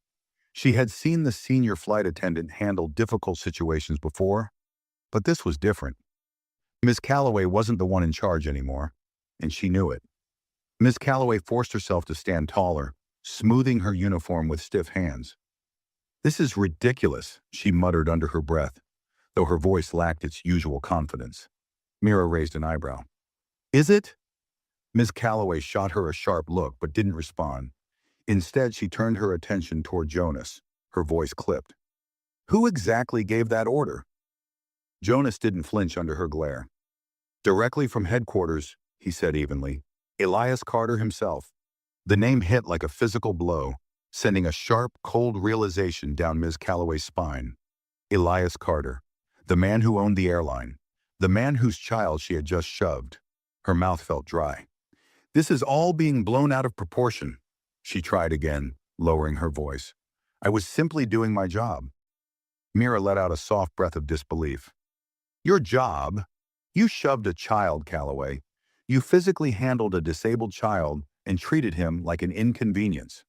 She had seen the senior flight attendant handle difficult situations before, but this was different. Miss Calloway wasn't the one in charge anymore, and she knew it. Miss Calloway forced herself to stand taller, smoothing her uniform with stiff hands. "This is ridiculous," she muttered under her breath, though her voice lacked its usual confidence. Mira raised an eyebrow. "Is it?" Miss Calloway shot her a sharp look but didn't respond. Instead, she turned her attention toward Jonas, her voice clipped. "Who exactly gave that order?" Jonas didn't flinch under her glare. "Directly from headquarters," he said evenly. "Elias Carter himself." The name hit like a physical blow, sending a sharp, cold realization down Ms. Calloway's spine. Elias Carter, the man who owned the airline, the man whose child she had just shoved. Her mouth felt dry. "This is all being blown out of proportion," she tried again, lowering her voice. "I was simply doing my job." Mira let out a soft breath of disbelief. "Your job? You shoved a child, Calloway. You physically handled a disabled child and treated him like an inconvenience."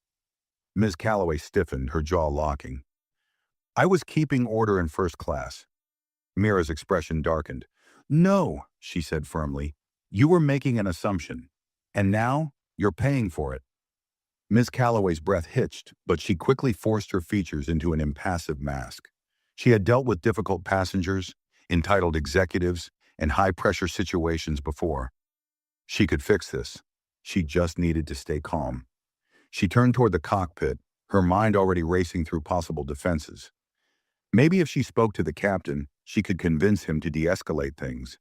Ms. Calloway stiffened, her jaw locking. "I was keeping order in first class." Mira's expression darkened. "No," she said firmly. "You were making an assumption. And now, you're paying for it." Ms. Calloway's breath hitched, but she quickly forced her features into an impassive mask. She had dealt with difficult passengers, entitled executives, and high-pressure situations before. She could fix this. She just needed to stay calm. She turned toward the cockpit, her mind already racing through possible defenses. Maybe if she spoke to the captain, she could convince him to de-escalate things.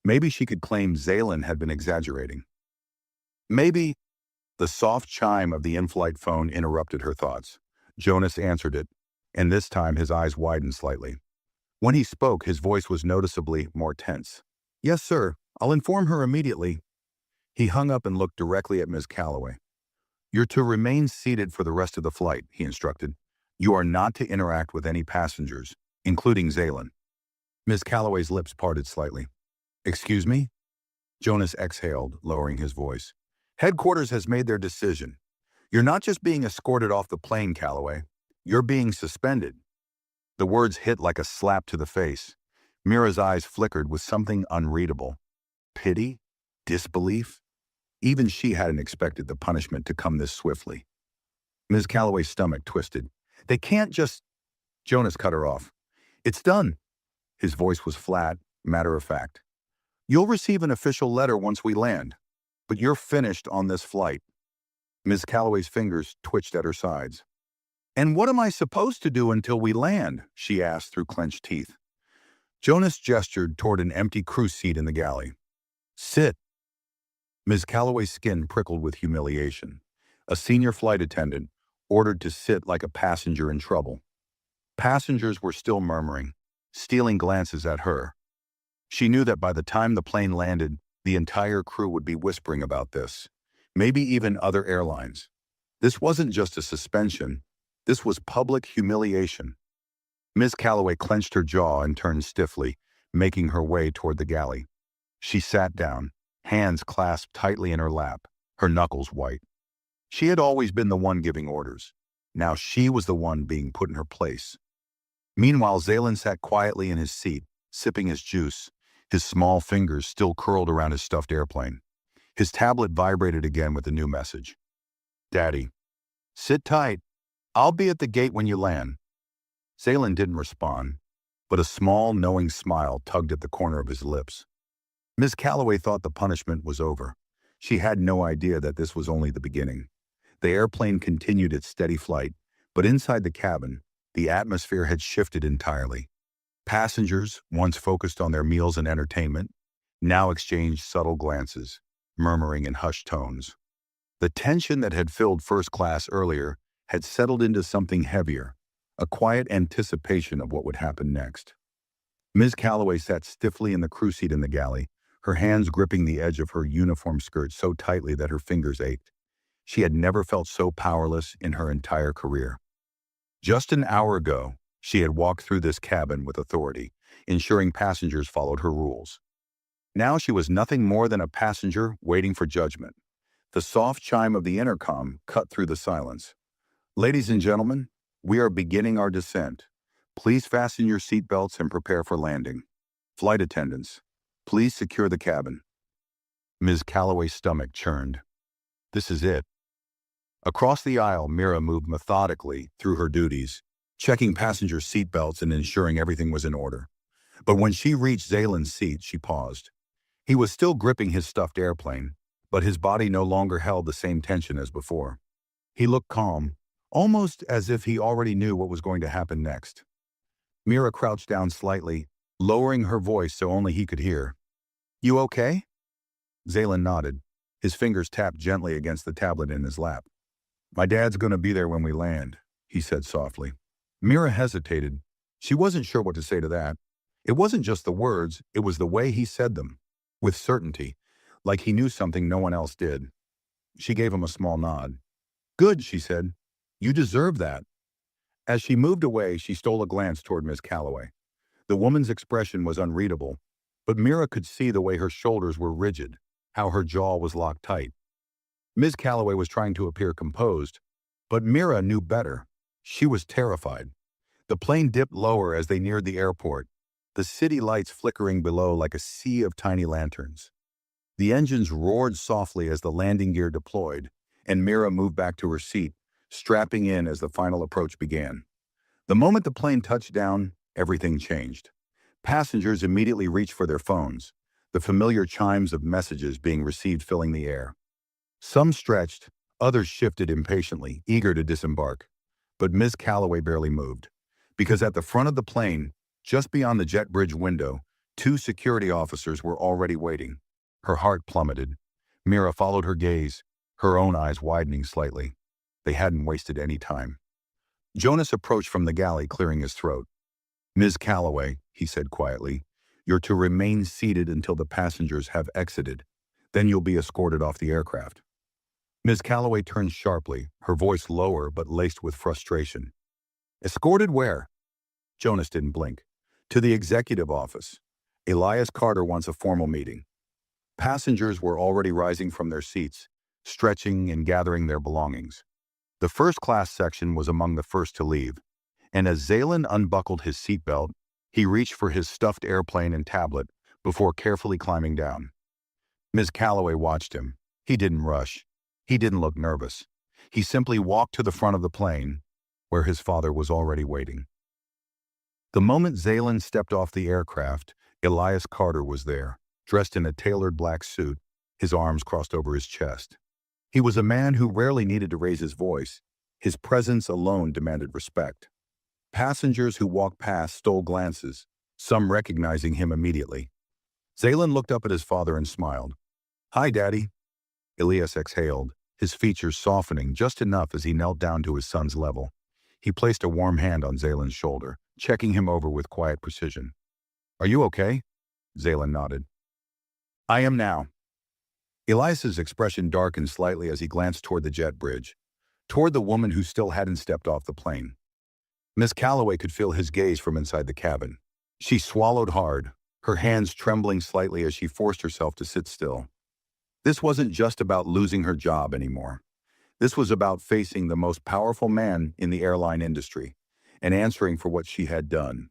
Maybe she could claim Xylan had been exaggerating. Maybe. The soft chime of the in-flight phone interrupted her thoughts. Jonas answered it, and this time his eyes widened slightly. When he spoke, his voice was noticeably more tense. "Yes, sir. I'll inform her immediately." He hung up and looked directly at Ms. Calloway. "You're to remain seated for the rest of the flight," he instructed. "You are not to interact with any passengers, including Xylan." Ms. Calloway's lips parted slightly. "Excuse me?" Jonas exhaled, lowering his voice. "Headquarters has made their decision. You're not just being escorted off the plane, Calloway. You're being suspended." The words hit like a slap to the face. Mira's eyes flickered with something unreadable. Pity? Disbelief? Even she hadn't expected the punishment to come this swiftly. Ms. Calloway's stomach twisted. "They can't just—" Jonas cut her off. "It's done." His voice was flat, matter-of-fact. "You'll receive an official letter once we land, but you're finished on this flight." Ms. Calloway's fingers twitched at her sides. "And what am I supposed to do until we land?" she asked through clenched teeth. Jonas gestured toward an empty crew seat in the galley. "Sit." Ms. Calloway's skin prickled with humiliation. A senior flight attendant, ordered to sit like a passenger in trouble. Passengers were still murmuring, stealing glances at her. She knew that by the time the plane landed, the entire crew would be whispering about this, maybe even other airlines. This wasn't just a suspension. This was public humiliation. Miss Calloway clenched her jaw and turned stiffly, making her way toward the galley. She sat down, hands clasped tightly in her lap, her knuckles white. She had always been the one giving orders. Now she was the one being put in her place. Meanwhile, Zaylen sat quietly in his seat, sipping his juice, his small fingers still curled around his stuffed airplane. His tablet vibrated again with a new message. "Daddy, sit tight. I'll be at the gate when you land." Zaylen didn't respond, but a small, knowing smile tugged at the corner of his lips. Miss Calloway thought the punishment was over. She had no idea that this was only the beginning. The airplane continued its steady flight, but inside the cabin, the atmosphere had shifted entirely. Passengers, once focused on their meals and entertainment, now exchanged subtle glances, murmuring in hushed tones. The tension that had filled first class earlier had settled into something heavier, a quiet anticipation of what would happen next. Ms. Calloway sat stiffly in the crew seat in the galley, her hands gripping the edge of her uniform skirt so tightly that her fingers ached. She had never felt so powerless in her entire career. Just an hour ago, she had walked through this cabin with authority, ensuring passengers followed her rules. Now she was nothing more than a passenger waiting for judgment. The soft chime of the intercom cut through the silence. "Ladies and gentlemen, we are beginning our descent. Please fasten your seatbelts and prepare for landing. Flight attendants, please secure the cabin." Ms. Calloway's stomach churned. This is it. Across the aisle, Mira moved methodically through her duties, checking passenger seatbelts and ensuring everything was in order. But when she reached Zaylen's seat, she paused. He was still gripping his stuffed airplane, but his body no longer held the same tension as before. He looked calm, almost as if he already knew what was going to happen next. Mira crouched down slightly, lowering her voice so only he could hear. "You okay?" Zaylen nodded. His fingers tapped gently against the tablet in his lap. "My dad's going to be there when we land," he said softly. Mira hesitated. She wasn't sure what to say to that. It wasn't just the words, it was the way he said them, with certainty, like he knew something no one else did. She gave him a small nod. "Good," she said. "You deserve that." As she moved away, she stole a glance toward Miss Calloway. The woman's expression was unreadable, but Mira could see the way her shoulders were rigid, how her jaw was locked tight. Miss Calloway was trying to appear composed, but Mira knew better. She was terrified. The plane dipped lower as they neared the airport, the city lights flickering below like a sea of tiny lanterns. The engines roared softly as the landing gear deployed, and Mira moved back to her seat, strapping in as the final approach began. The moment the plane touched down, everything changed. Passengers immediately reached for their phones, the familiar chimes of messages being received filling the air. Some stretched, others shifted impatiently, eager to disembark. But Miss Calloway barely moved, because at the front of the plane, just beyond the jet bridge window, 2 security officers were already waiting. Her heart plummeted. Mira followed her gaze, her own eyes widening slightly. They hadn't wasted any time. Jonas approached from the galley, clearing his throat. "Ms. Calloway," he said quietly, "you're to remain seated until the passengers have exited. Then you'll be escorted off the aircraft." Ms. Calloway turned sharply, her voice lower but laced with frustration. "Escorted where?" Jonas didn't blink. "To the executive office. Elias Carter wants a formal meeting." Passengers were already rising from their seats, stretching and gathering their belongings. The first-class section was among the first to leave, and as Zaylen unbuckled his seatbelt, he reached for his stuffed airplane and tablet before carefully climbing down. Ms. Calloway watched him. He didn't rush. He didn't look nervous. He simply walked to the front of the plane, where his father was already waiting. The moment Zaylen stepped off the aircraft, Elias Carter was there, dressed in a tailored black suit, his arms crossed over his chest. He was a man who rarely needed to raise his voice. His presence alone demanded respect. Passengers who walked past stole glances, some recognizing him immediately. Zaylen looked up at his father and smiled. "Hi, Daddy." Elias exhaled, his features softening just enough as he knelt down to his son's level. He placed a warm hand on Zalen's shoulder, checking him over with quiet precision. "Are you okay?" Zalen nodded. "I am now." Elias's expression darkened slightly as he glanced toward the jet bridge, toward the woman who still hadn't stepped off the plane. Miss Calloway could feel his gaze from inside the cabin. She swallowed hard, her hands trembling slightly as she forced herself to sit still. This wasn't just about losing her job anymore. This was about facing the most powerful man in the airline industry and answering for what she had done.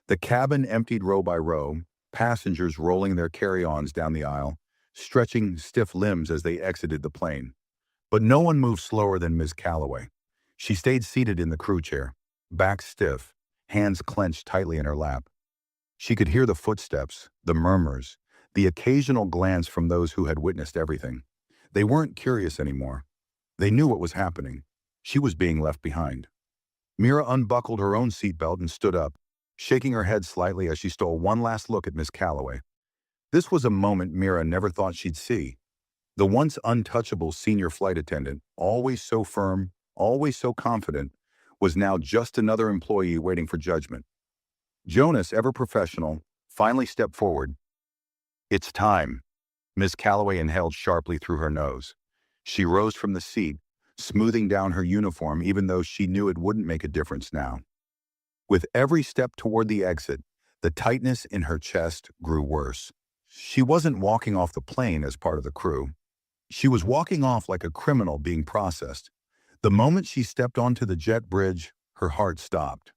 The cabin emptied row by row, passengers rolling their carry-ons down the aisle, stretching stiff limbs as they exited the plane. But no one moved slower than Miss Calloway. She stayed seated in the crew chair, back stiff, hands clenched tightly in her lap. She could hear the footsteps, the murmurs, the occasional glance from those who had witnessed everything. They weren't curious anymore. They knew what was happening. She was being left behind. Mira unbuckled her own seatbelt and stood up, shaking her head slightly as she stole one last look at Miss Calloway. This was a moment Mira never thought she'd see. The once untouchable senior flight attendant, always so firm, always so confident, was now just another employee waiting for judgment. Jonas, ever professional, finally stepped forward. "It's time." Miss Calloway inhaled sharply through her nose. She rose from the seat, smoothing down her uniform even though she knew it wouldn't make a difference now. With every step toward the exit, the tightness in her chest grew worse. She wasn't walking off the plane as part of the crew. She was walking off like a criminal being processed. The moment she stepped onto the jet bridge, her heart stopped.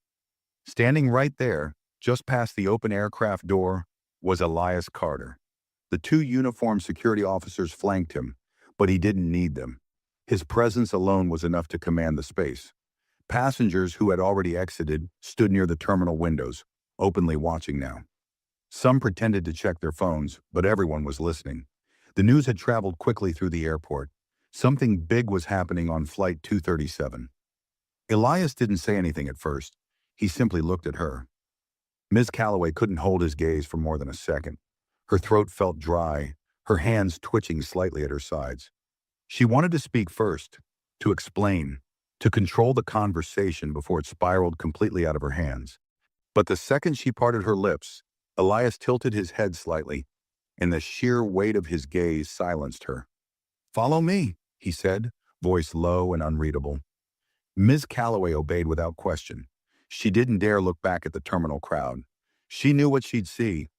Standing right there, just past the open aircraft door, was Elias Carter. The two uniformed security officers flanked him, but he didn't need them. His presence alone was enough to command the space. Passengers who had already exited stood near the terminal windows, openly watching now. Some pretended to check their phones, but everyone was listening. The news had traveled quickly through the airport. Something big was happening on Flight 237. Elias didn't say anything at first. He simply looked at her. Ms. Calloway couldn't hold his gaze for more than a second. Her throat felt dry, her hands twitching slightly at her sides. She wanted to speak first, to explain, to control the conversation before it spiraled completely out of her hands. But the second she parted her lips, Elias tilted his head slightly, and the sheer weight of his gaze silenced her. "Follow me," he said, voice low and unreadable. Ms. Calloway obeyed without question. She didn't dare look back at the terminal crowd. She knew what she'd see.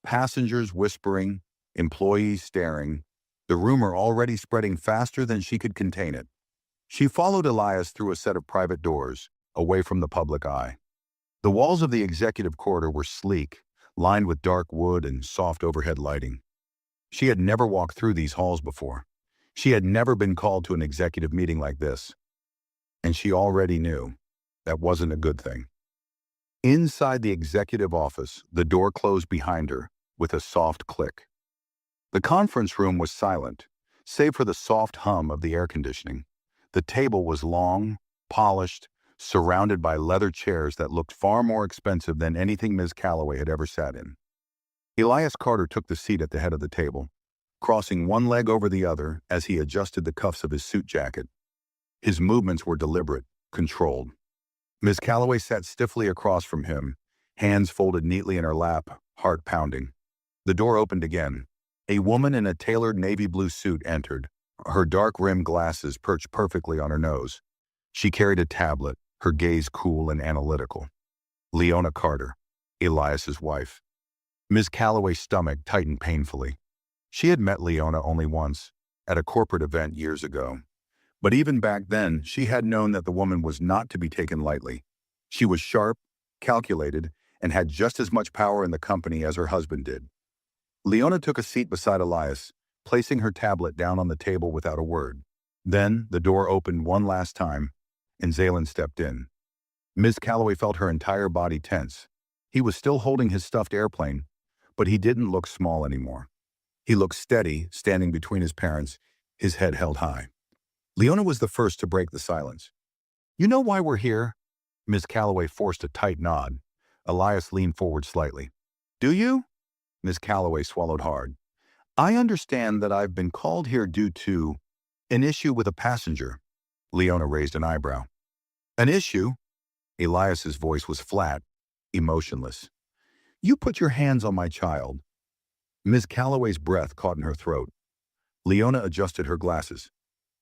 Passengers whispering, employees staring, the rumor already spreading faster than she could contain it. She followed Elias through a set of private doors, away from the public eye. The walls of the executive corridor were sleek, lined with dark wood and soft overhead lighting. She had never walked through these halls before. She had never been called to an executive meeting like this. And she already knew that wasn't a good thing. Inside the executive office, the door closed behind her with a soft click. The conference room was silent, save for the soft hum of the air conditioning. The table was long, polished, surrounded by leather chairs that looked far more expensive than anything Ms. Calloway had ever sat in. Elias Carter took the seat at the head of the table, crossing one leg over the other as he adjusted the cuffs of his suit jacket. His movements were deliberate, controlled. Ms. Calloway sat stiffly across from him, hands folded neatly in her lap, heart pounding. The door opened again. A woman in a tailored navy blue suit entered, her dark-rimmed glasses perched perfectly on her nose. She carried a tablet, her gaze cool and analytical. Leona Carter, Elias's wife. Ms. Calloway's stomach tightened painfully. She had met Leona only once, at a corporate event years ago. But even back then, she had known that the woman was not to be taken lightly. She was sharp, calculated, and had just as much power in the company as her husband did. Leona took a seat beside Elias, placing her tablet down on the table without a word. Then, the door opened one last time, and Zalen stepped in. Ms. Calloway felt her entire body tense. He was still holding his stuffed airplane, but he didn't look small anymore. He looked steady, standing between his parents, his head held high. Leona was the first to break the silence. "You know why we're here?" Ms. Calloway forced a tight nod. Elias leaned forward slightly. "Do you?" Ms. Calloway swallowed hard. "I understand that I've been called here due to an issue with a passenger." Leona raised an eyebrow. "An issue?" Elias's voice was flat, emotionless. "You put your hands on my child." Ms. Calloway's breath caught in her throat. Leona adjusted her glasses.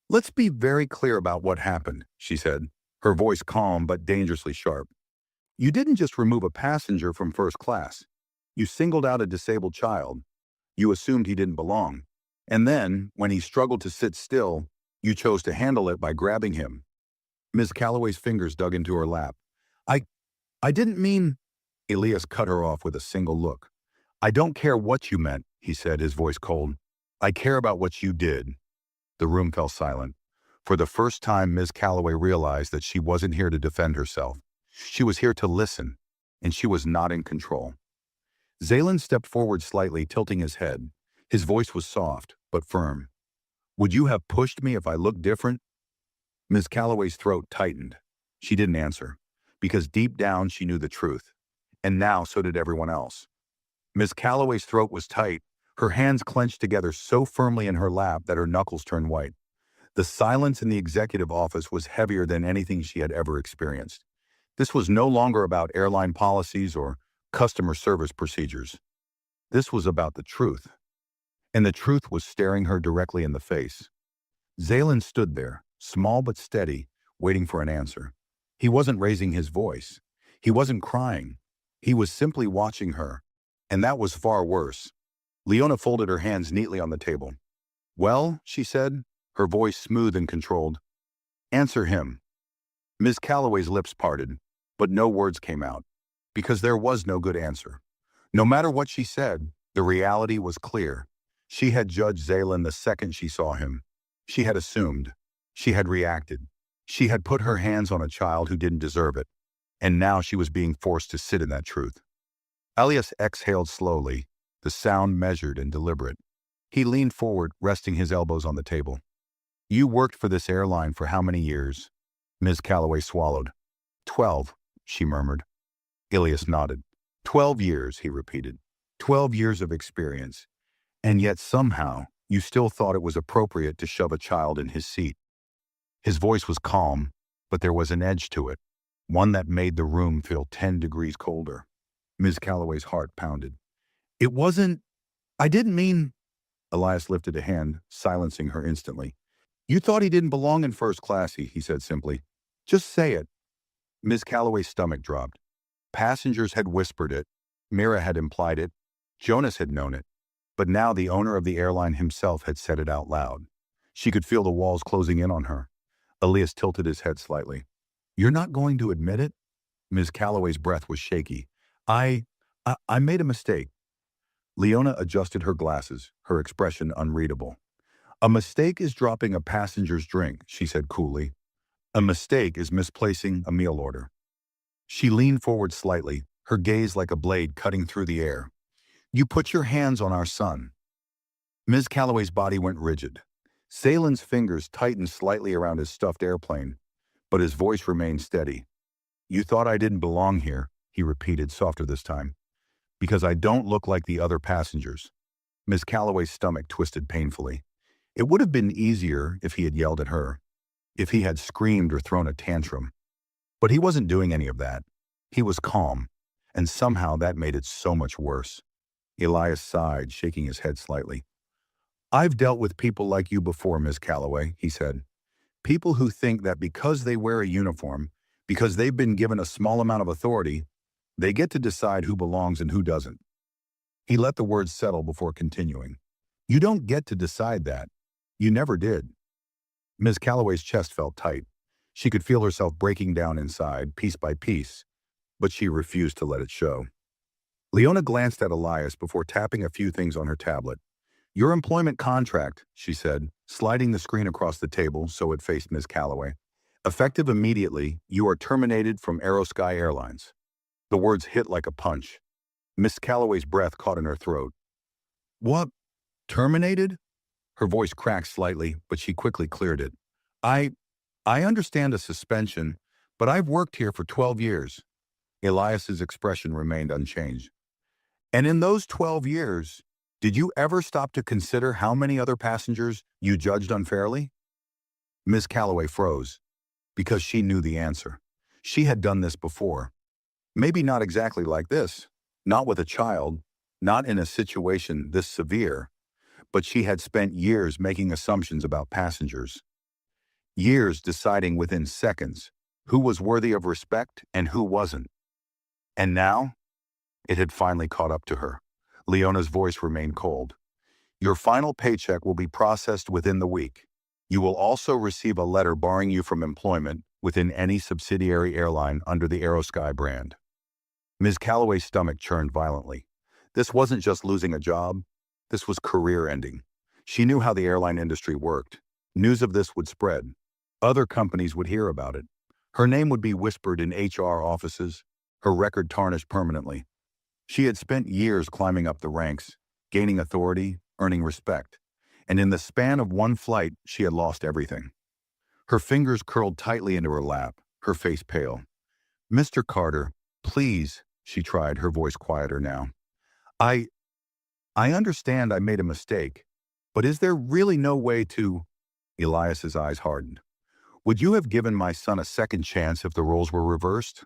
"Let's be very clear about what happened," she said, her voice calm but dangerously sharp. "You didn't just remove a passenger from first class. You singled out a disabled child. You assumed he didn't belong. And then, when he struggled to sit still, you chose to handle it by grabbing him." Ms. Calloway's fingers dug into her lap. I, I didn't mean—" Elias cut her off with a single look. "I don't care what you meant," he said, his voice cold. "I care about what you did." The room fell silent. For the first time, Ms. Calloway realized that she wasn't here to defend herself. She was here to listen, and she was not in control. Zaylen stepped forward slightly, tilting his head. His voice was soft, but firm. "Would you have pushed me if I looked different?" Ms. Calloway's throat tightened. She didn't answer, because deep down she knew the truth. And now so did everyone else. Ms. Calloway's throat was tight, her hands clenched together so firmly in her lap that her knuckles turned white. The silence in the executive office was heavier than anything she had ever experienced. This was no longer about airline policies or customer service procedures. This was about the truth. And the truth was staring her directly in the face. Zaylen stood there, small but steady, waiting for an answer. He wasn't raising his voice. He wasn't crying. He was simply watching her. And that was far worse. Leona folded her hands neatly on the table. "Well," she said, her voice smooth and controlled. "Answer him." Ms. Calloway's lips parted, but no words came out, because there was no good answer. No matter what she said, the reality was clear. She had judged Zaylen the second she saw him. She had assumed. She had reacted. She had put her hands on a child who didn't deserve it. And now she was being forced to sit in that truth. Elias exhaled slowly, the sound measured and deliberate. He leaned forward, resting his elbows on the table. "You worked for this airline for how many years?" Ms. Calloway swallowed. 12, she murmured. Elias nodded. 12 years, he repeated. 12 years of experience. And yet somehow, you still thought it was appropriate to shove a child in his seat. His voice was calm, but there was an edge to it, one that made the room feel 10 degrees colder. Ms. Calloway's heart pounded. I didn't mean—" Elias lifted a hand, silencing her instantly. "You thought he didn't belong in first class," he said simply. "Just say it." Ms. Calloway's stomach dropped. Passengers had whispered it. Mira had implied it. Jonas had known it. But now the owner of the airline himself had said it out loud. She could feel the walls closing in on her. Elias tilted his head slightly. "You're not going to admit it?" Ms. Calloway's breath was shaky. I made a mistake." Leona adjusted her glasses, her expression unreadable. "A mistake is dropping a passenger's drink," she said coolly. "A mistake is misplacing a meal order." She leaned forward slightly, her gaze like a blade cutting through the air. "You put your hands on our son." Ms. Calloway's body went rigid. Zaylen's fingers tightened slightly around his stuffed airplane, but his voice remained steady. "You thought I didn't belong here," he repeated, softer this time. "Because I don't look like the other passengers." Ms. Calloway's stomach twisted painfully. It would have been easier if he had yelled at her, if he had screamed or thrown a tantrum. But he wasn't doing any of that. He was calm, and somehow that made it so much worse. Elias sighed, shaking his head slightly. "I've dealt with people like you before, Ms. Calloway," he said. "People who think that because they wear a uniform, because they've been given a small amount of authority, they get to decide who belongs and who doesn't." He let the words settle before continuing. "You don't get to decide that. You never did." Ms. Calloway's chest felt tight. She could feel herself breaking down inside, piece by piece, but she refused to let it show. Leona glanced at Elias before tapping a few things on her tablet. "Your employment contract," she said, sliding the screen across the table so it faced Ms. Calloway. "Effective immediately, you are terminated from Aerosky Airlines." The words hit like a punch. Miss Calloway's breath caught in her throat. "What? Terminated?" Her voice cracked slightly, but she quickly cleared it. I understand a suspension, but I've worked here for 12 years. Elias's expression remained unchanged. "And in those 12 years, did you ever stop to consider how many other passengers you judged unfairly?" Miss Calloway froze, because she knew the answer. She had done this before. Maybe not exactly like this, not with a child, not in a situation this severe, but she had spent years making assumptions about passengers, years deciding within seconds who was worthy of respect and who wasn't. And now, it had finally caught up to her. Leona's voice remained cold. Your final paycheck will be processed within the week. You will also receive a letter barring you from employment within any subsidiary airline under the Aerosky brand. Ms. Calloway's stomach churned violently. This wasn't just losing a job. This was career ending. She knew how the airline industry worked. News of this would spread. Other companies would hear about it. Her name would be whispered in HR offices, her record tarnished permanently. She had spent years climbing up the ranks, gaining authority, earning respect. And in the span of one flight, she had lost everything. Her fingers curled tightly into her lap, her face pale. Mr. Carter, please, she tried, her voice quieter now. I understand I made a mistake, but is there really no way to... Elias's eyes hardened. Would you have given my son a second chance if the roles were reversed?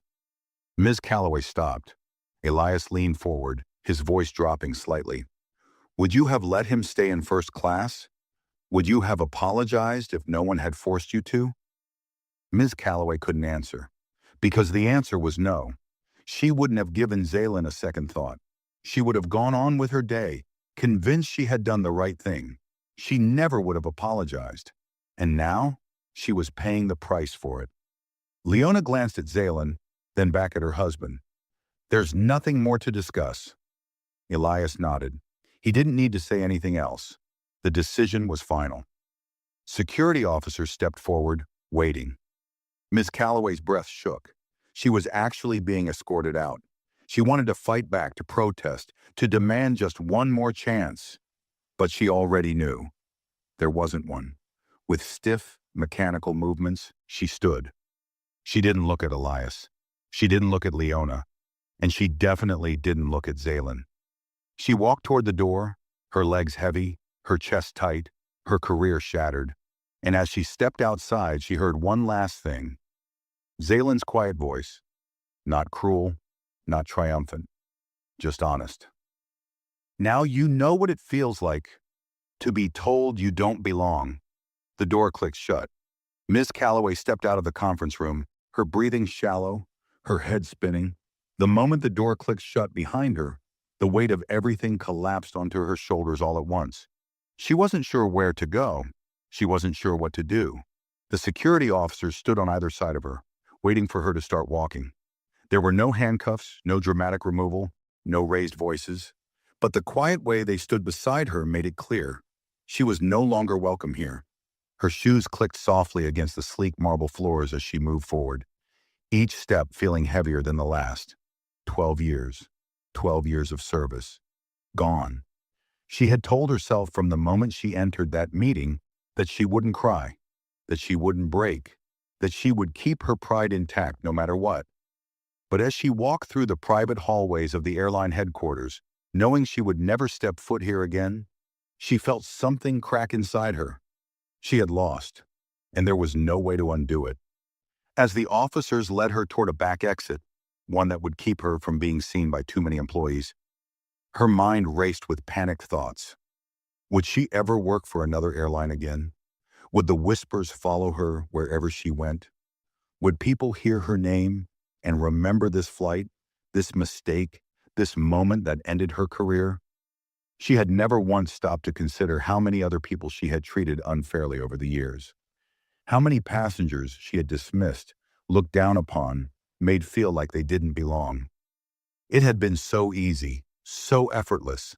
Ms. Calloway stopped. Elias leaned forward, his voice dropping slightly. Would you have let him stay in first class? Would you have apologized if no one had forced you to? Ms. Calloway couldn't answer, because the answer was no. She wouldn't have given Zaylin a second thought. She would have gone on with her day, convinced she had done the right thing. She never would have apologized. And now, she was paying the price for it. Leona glanced at Zaylin, then back at her husband. There's nothing more to discuss. Elias nodded. He didn't need to say anything else. The decision was final. Security officers stepped forward, waiting. Miss Calloway's breath shook. She was actually being escorted out. She wanted to fight back, to protest, to demand just one more chance. But she already knew. There wasn't one. With stiff, mechanical movements, she stood. She didn't look at Elias. She didn't look at Leona. And she definitely didn't look at Zaylin. She walked toward the door, her legs heavy, her chest tight, her career shattered. And as she stepped outside, she heard one last thing. Zaylin's quiet voice. Not cruel, not triumphant, just honest. Now you know what it feels like to be told you don't belong. The door clicked shut. Miss Calloway stepped out of the conference room, her breathing shallow, her head spinning. The moment the door clicked shut behind her, the weight of everything collapsed onto her shoulders all at once. She wasn't sure where to go. She wasn't sure what to do. The security officers stood on either side of her, waiting for her to start walking. There were no handcuffs, no dramatic removal, no raised voices. But the quiet way they stood beside her made it clear. She was no longer welcome here. Her shoes clicked softly against the sleek marble floors as she moved forward, each step feeling heavier than the last. 12 years. 12 years of service. Gone. She had told herself from the moment she entered that meeting that she wouldn't cry, that she wouldn't break, that she would keep her pride intact no matter what. But as she walked through the private hallways of the airline headquarters, knowing she would never step foot here again, she felt something crack inside her. She had lost, and there was no way to undo it. As the officers led her toward a back exit, one that would keep her from being seen by too many employees, her mind raced with panicked thoughts. Would she ever work for another airline again? Would the whispers follow her wherever she went? Would people hear her name and remember this flight, this mistake, this moment that ended her career? She had never once stopped to consider how many other people she had treated unfairly over the years. How many passengers she had dismissed, looked down upon, made feel like they didn't belong. It had been so easy, so effortless.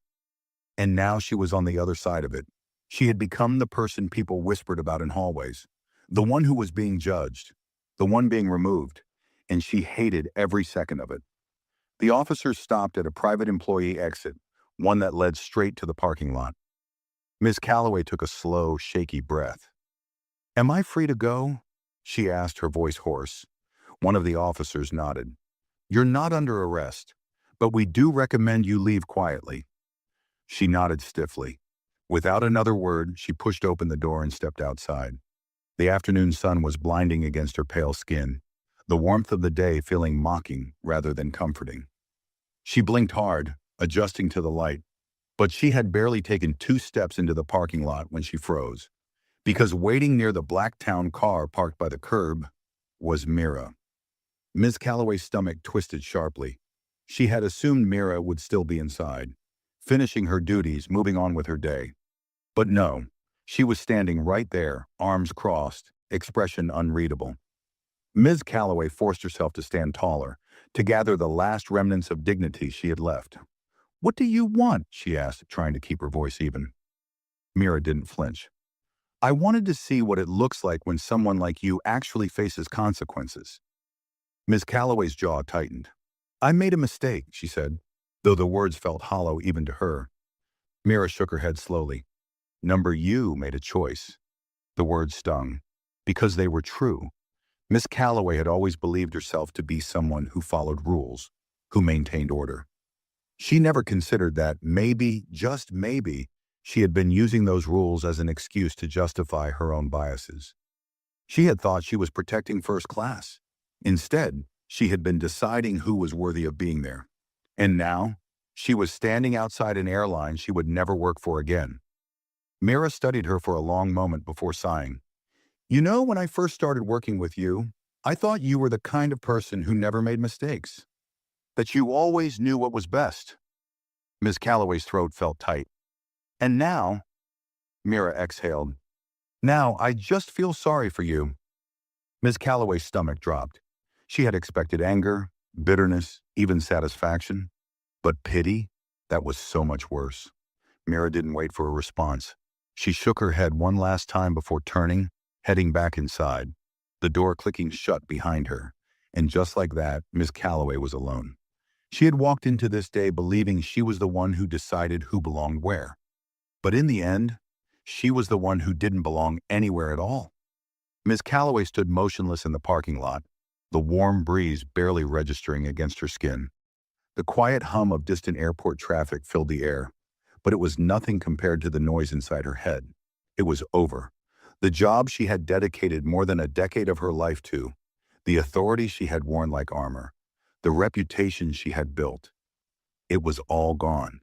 And now she was on the other side of it. She had become the person people whispered about in hallways, the one who was being judged, the one being removed, and she hated every second of it. The officers stopped at a private employee exit, one that led straight to the parking lot. Miss Calloway took a slow, shaky breath. "Am I free to go?" she asked, her voice hoarse. One of the officers nodded. "You're not under arrest, but we do recommend you leave quietly." She nodded stiffly. Without another word, she pushed open the door and stepped outside. The afternoon sun was blinding against her pale skin. the warmth of the day feeling mocking rather than comforting. She blinked hard, adjusting to the light, but she had barely taken 2 steps into the parking lot when she froze, because waiting near the black town car parked by the curb was Mira. Ms. Calloway's stomach twisted sharply. She had assumed Mira would still be inside, finishing her duties, moving on with her day. But no, she was standing right there, arms crossed, expression unreadable. Ms. Calloway forced herself to stand taller, to gather the last remnants of dignity she had left. "What do you want?" she asked, trying to keep her voice even. Mira didn't flinch. "I wanted to see what it looks like when someone like you actually faces consequences." Ms. Calloway's jaw tightened. "I made a mistake," she said, though the words felt hollow even to her. Mira shook her head slowly. "Number you made a choice." The words stung, because they were true. Miss Calloway had always believed herself to be someone who followed rules, who maintained order. She never considered that maybe, just maybe, she had been using those rules as an excuse to justify her own biases. She had thought she was protecting first class. Instead, she had been deciding who was worthy of being there. And now, she was standing outside an airline she would never work for again. Mira studied her for a long moment before sighing. "You know, when I first started working with you, I thought you were the kind of person who never made mistakes. That you always knew what was best." Ms. Calloway's throat felt tight. "And now," Mira exhaled, "now I just feel sorry for you." Ms. Calloway's stomach dropped. She had expected anger, bitterness, even satisfaction. But pity? That was so much worse. Mira didn't wait for a response. She shook her head one last time before turning, heading back inside, the door clicking shut behind her. And just like that, Miss Calloway was alone. She had walked into this day believing she was the one who decided who belonged where. But in the end, she was the one who didn't belong anywhere at all. Miss Calloway stood motionless in the parking lot, the warm breeze barely registering against her skin. The quiet hum of distant airport traffic filled the air, but it was nothing compared to the noise inside her head. It was over. The job she had dedicated more than a decade of her life to, the authority she had worn like armor, the reputation she had built. It was all gone.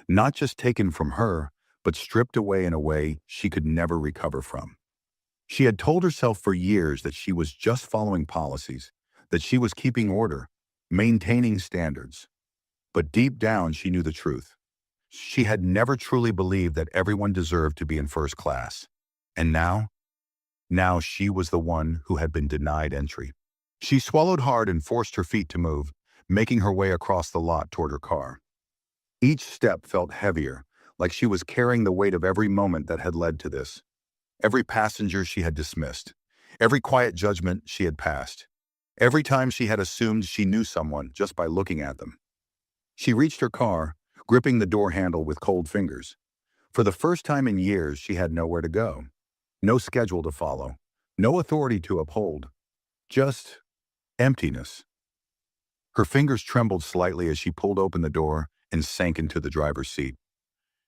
Not just taken from her, but stripped away in a way she could never recover from. She had told herself for years that she was just following policies, that she was keeping order, maintaining standards. But deep down, she knew the truth. She had never truly believed that everyone deserved to be in first class. And now she was the one who had been denied entry. She swallowed hard and forced her feet to move, making her way across the lot toward her car. Each step felt heavier, like she was carrying the weight of every moment that had led to this. Every passenger she had dismissed, every quiet judgment she had passed, every time she had assumed she knew someone just by looking at them. She reached her car, gripping the door handle with cold fingers. For the first time in years, she had nowhere to go. No schedule to follow, no authority to uphold. Just emptiness. Her fingers trembled slightly as she pulled open the door and sank into the driver's seat.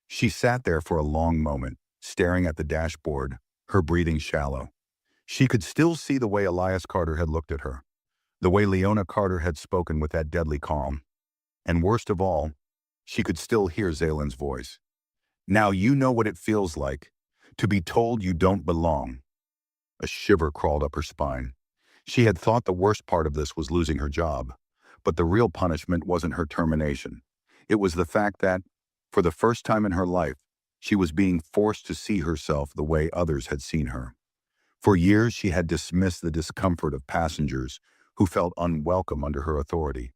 She sat there for a long moment, staring at the dashboard, her breathing shallow. She could still see the way Elias Carter had looked at her, the way Leona Carter had spoken with that deadly calm. And worst of all, she could still hear Zaylen's voice. "Now you know what it feels like, to be told you don't belong." A shiver crawled up her spine. She had thought the worst part of this was losing her job, but the real punishment wasn't her termination. It was the fact that, for the first time in her life, she was being forced to see herself the way others had seen her. For years, she had dismissed the discomfort of passengers who felt unwelcome under her authority.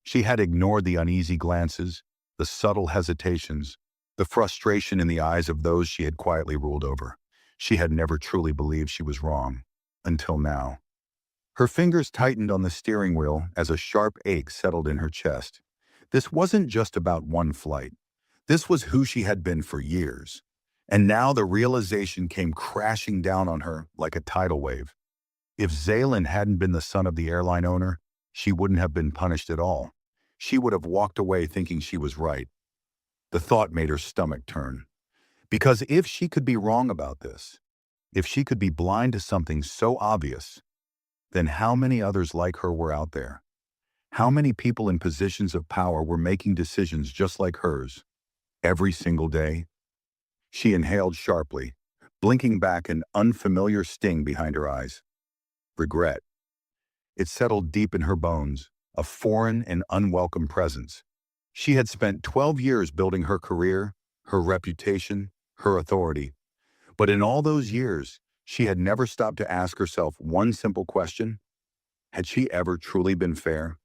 She had ignored the uneasy glances, the subtle hesitations, the frustration in the eyes of those she had quietly ruled over. She had never truly believed she was wrong, until now. Her fingers tightened on the steering wheel as a sharp ache settled in her chest. This wasn't just about one flight. This was who she had been for years. And now the realization came crashing down on her like a tidal wave. If Zaylen hadn't been the son of the airline owner, she wouldn't have been punished at all. She would have walked away thinking she was right. The thought made her stomach turn. Because if she could be wrong about this, if she could be blind to something so obvious, then how many others like her were out there? How many people in positions of power were making decisions just like hers? Every single day? She inhaled sharply, blinking back an unfamiliar sting behind her eyes. Regret. It settled deep in her bones, a foreign and unwelcome presence. She had spent 12 years building her career, her reputation, her authority. But in all those years, she had never stopped to ask herself one simple question. Had she ever truly been fair?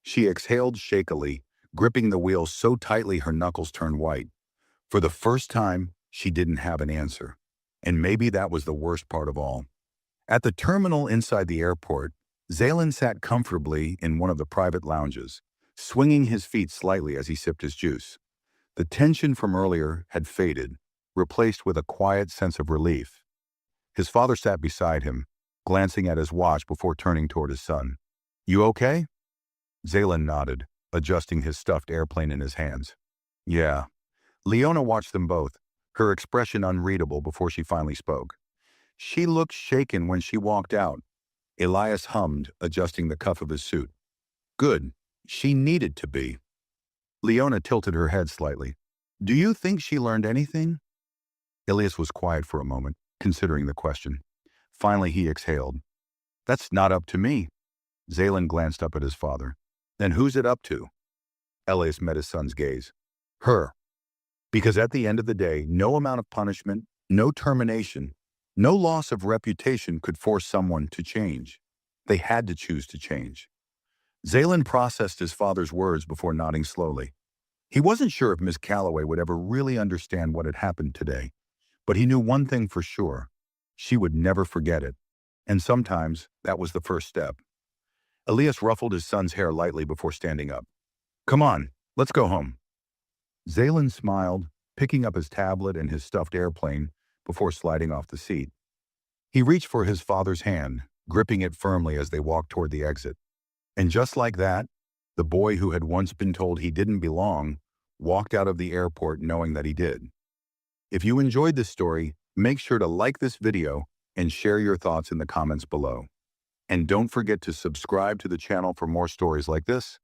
She exhaled shakily, gripping the wheel so tightly her knuckles turned white. For the first time, she didn't have an answer. And maybe that was the worst part of all. At the terminal inside the airport, Zaylan sat comfortably in one of the private lounges, swinging his feet slightly as he sipped his juice. The tension from earlier had faded, replaced with a quiet sense of relief. His father sat beside him, glancing at his watch before turning toward his son. "You okay?" Zaylan nodded, adjusting his stuffed airplane in his hands. "Yeah." Leona watched them both, her expression unreadable before she finally spoke. "She looked shaken when she walked out." Elias hummed, adjusting the cuff of his suit. "Good. She needed to be." Leona tilted her head slightly. "Do you think she learned anything?" Elias was quiet for a moment, considering the question. Finally, he exhaled. "That's not up to me." Zaylan glanced up at his father. "Then who's it up to?" Elias met his son's gaze. "Her. Because at the end of the day, no amount of punishment, no termination, no loss of reputation could force someone to change. They had to choose to change." Zaylan processed his father's words before nodding slowly. He wasn't sure if Miss Calloway would ever really understand what had happened today, but he knew one thing for sure. She would never forget it. And sometimes that was the first step. Elias ruffled his son's hair lightly before standing up. "Come on, let's go home." Zaylan smiled, picking up his tablet and his stuffed airplane before sliding off the seat. He reached for his father's hand, gripping it firmly as they walked toward the exit. And just like that, the boy who had once been told he didn't belong walked out of the airport knowing that he did. If you enjoyed this story, make sure to like this video and share your thoughts in the comments below. And don't forget to subscribe to the channel for more stories like this.